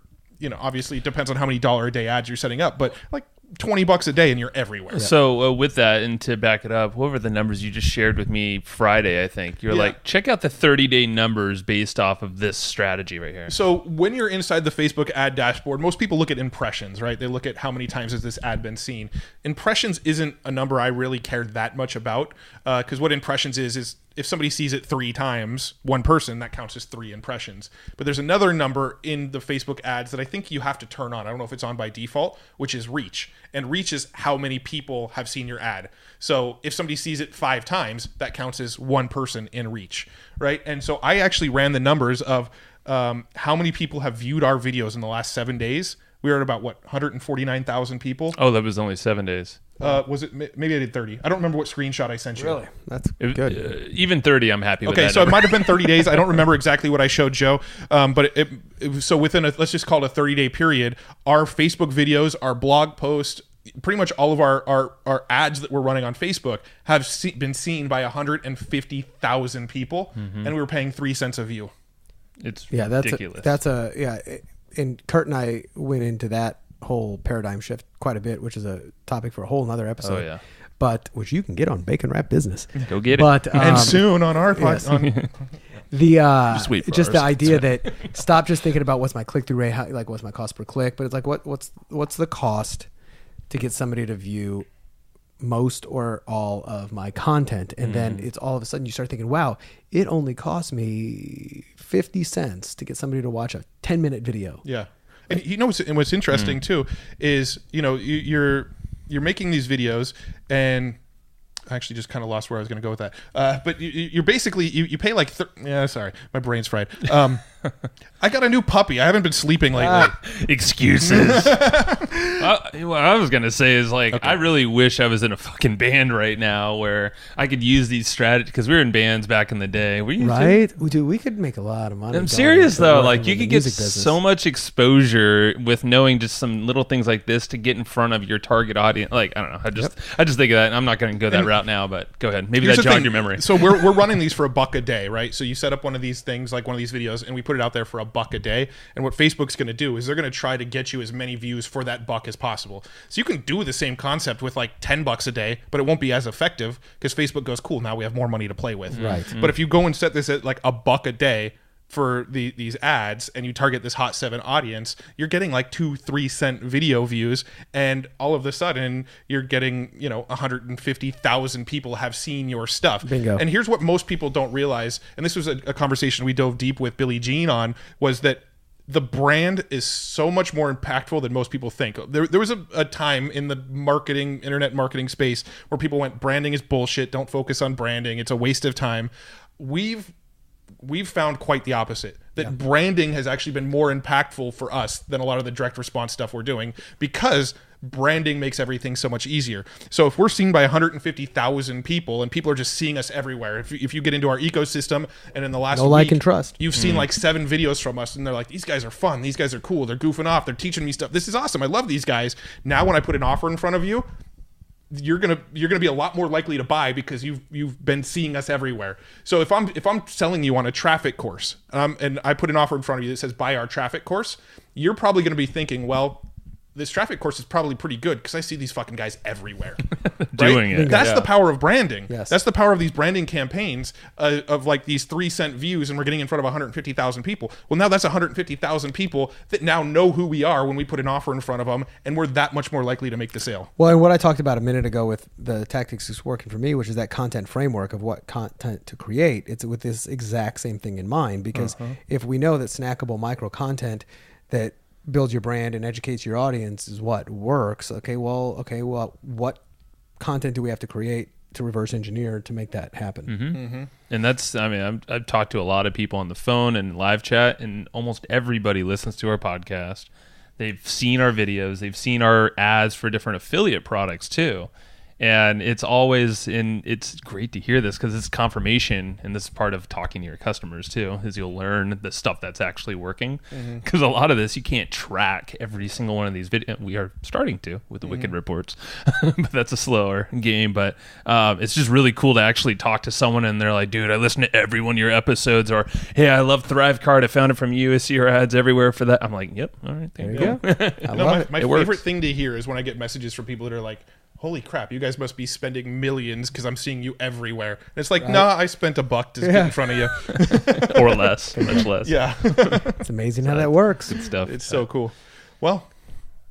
obviously it depends on how many $1 a day ads you're setting up, but like $20 a day and you're everywhere. So with that, and to back it up, what were the numbers you just shared with me Friday? I think you're like, check out the 30-day numbers based off of this strategy right here. So when you're inside the Facebook ad dashboard, most people look at impressions, right? They look at how many times has this ad been seen. Impressions isn't a number I really cared that much about, because what impressions is if somebody sees it 3 times, one person, that counts as 3 impressions. But there's another number in the Facebook ads that I think you have to turn on. I don't know if it's on by default, which is reach. And reach is how many people have seen your ad. So if somebody sees it 5 times, that counts as one person in reach, right? And so I actually ran the numbers of how many people have viewed our videos in the last 7 days. We were at about, 149,000 people? Oh, that was only 7 days. Was it? Maybe I did 30. I don't remember what screenshot I sent you. Really? That's good. Even 30, I'm happy with that. Okay, so it might have been 30 days. I don't remember exactly what I showed Joe. But it was, so within let's just call it a 30-day period, our Facebook videos, our blog post, pretty much all of our ads that we're running on Facebook have been seen by 150,000 people, and we were paying 3 cents a view. It's ridiculous. And Kurt and I went into that whole paradigm shift quite a bit, which is a topic for a whole nother episode. Oh, yeah. But which you can get on Bacon Wrap Business. Go get it. But And soon on our podcast. Yes. Just the idea that stop just thinking about what's my click-through rate, like what's my cost per click, but it's like what's the cost to get somebody to view most or all of my content, and then it's all of a sudden you start thinking, wow, it only cost me 50 cents to get somebody to watch a 10-minute video. Yeah. And what's interesting too is, you're making these videos, and I actually just kind of lost where I was going to go with that. But you're basically, you pay like, sorry, my brain's fried. I got a new puppy. I haven't been sleeping lately. Excuses. What I was going to say is I really wish I was in a fucking band right now where I could use these strategies, because we were in bands back in the day. Right? Dude, we could make a lot of money. I'm serious though. You could get so much exposure with knowing just some little things like this to get in front of your target audience. I don't know. I just think of that. And I'm not going to go that route now, but go ahead. Maybe that jogged your memory. So we're running these for $1 a day, right? So you set up one of these things, like one of these videos, and we put it out there for $1 a day. And what Facebook's going to do is they're going to try to get you as many views for that $1 as possible. So you can do the same concept with like $10 a day, but it won't be as effective because Facebook goes, cool, now we have more money to play with. Right. But if you go and set this at like $1 a day for these ads, and you target this Hot 7 audience, you're getting like 2-3 cent video views, and all of a sudden you're getting 150,000 people have seen your stuff. Bingo. And here's what most people don't realize, and this was a conversation we dove deep with Billie Jean on, was that the brand is so much more impactful than most people think. There was a time in the internet marketing space where people went, branding is bullshit, don't focus on branding, it's a waste of time. We've found quite the opposite, that branding has actually been more impactful for us than a lot of the direct response stuff we're doing, because branding makes everything so much easier. So if we're seen by 150,000 people, and people are just seeing us everywhere, if you get into our ecosystem, and in the last week, like and trust, you've seen like 7 videos from us, and they're like, these guys are fun, these guys are cool, they're goofing off, they're teaching me stuff, this is awesome, I love these guys. Now when I put an offer in front of you, you're gonna be a lot more likely to buy because you've been seeing us everywhere. So if I'm selling you on a traffic course, and I put an offer in front of you that says buy our traffic course, you're probably gonna be thinking, well, this traffic course is probably pretty good because I see these fucking guys everywhere. Doing it. That's the power of branding. Yes. That's the power of these branding campaigns of like these 3 cent views, and we're getting in front of 150,000 people. Well, now that's 150,000 people that now know who we are when we put an offer in front of them, and we're that much more likely to make the sale. Well, and what I talked about a minute ago with the tactics that's working for me, which is that content framework of what content to create, it's with this exact same thing in mind, because if we know that snackable micro content that builds your brand and educates your audience is what works. Well, what content do we have to create to reverse engineer to make that happen? And that's, I've talked to a lot of people on the phone and live chat, and almost everybody listens to our podcast. They've seen our videos, they've seen our ads for different affiliate products too. And it's great to hear this, because it's confirmation, and this is part of talking to your customers too, is you'll learn the stuff that's actually working. Because a lot of this, you can't track every single one of these videos. We are starting to with the Wicked reports, but that's a slower game. But it's just really cool to actually talk to someone, and they're like, dude, I listen to every one of your episodes, or hey, I love Thrivecart, I found it from you, I see your ads everywhere for that. I'm like, yep, all right, there you go. I love it. My favorite thing to hear is when I get messages from people that are like, holy crap, you guys must be spending millions because I'm seeing you everywhere. And it's like, nah, I spent $1 to get in front of you. Or less, much less. Yeah. It's amazing how that works. Good stuff. It's so cool. Well,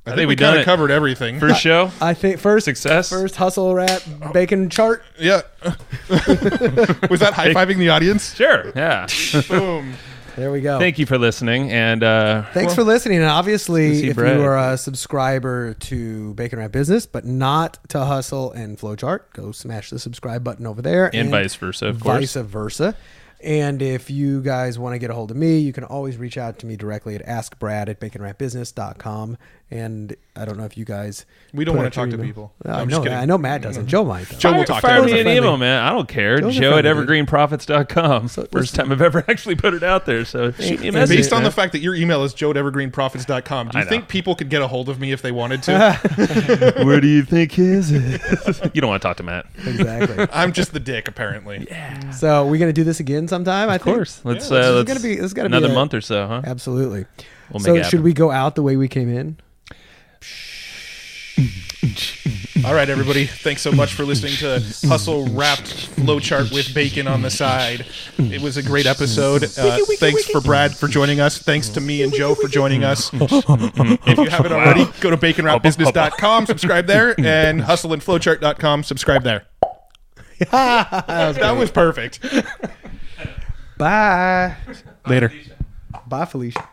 I think we kind of covered everything. First show? I think first Success? First hustle wrap bacon chart. Yeah. Was that high-fiving the audience? Sure, yeah. Boom. There we go. Thank you for listening, and thanks for listening. And obviously, if Brad. you are a subscriber to Bacon Wrap Business, but not to Hustle and Flowchart, go smash the subscribe button over there, and vice versa, of course. Vice versa. And if you guys want to get a hold of me, you can always reach out to me directly at askbrad@baconwrapbusiness.com. And I don't know if you guys. We don't put want out to your talk to email. people. No, I'm I just know. kidding. I know Matt doesn't. Joe might. Though. Joe will talk to Fire me everybody. an friendly. email, man. I don't care. Joe's a Joe at friendly dude. evergreenprofits.com. First time I've ever actually put it out there. So shoot me a And message. Based on man. the fact that your email is joe@evergreenprofits.com, do you I think know. people could get a hold of me if they wanted to? Where do you think his is? You don't want to talk to Matt. Exactly. I'm just the dick, apparently. So we're gonna do this again sometime. I Of course. Let's, this is let's gonna be. This is gonna another be month or so, huh? Absolutely. We'll So make it should happen. we go out the way we came in? All right, everybody. Thanks so much for listening to Hustle Wrapped Flowchart with Bacon on the side. It was a great episode. Thanks for Brad for joining us. Thanks to me and Joe for joining us. If you haven't already, go to baconwrapbusiness.com, subscribe there, and hustleandflowchart.com, subscribe there. That was perfect. Bye. Later. Bye, Felicia.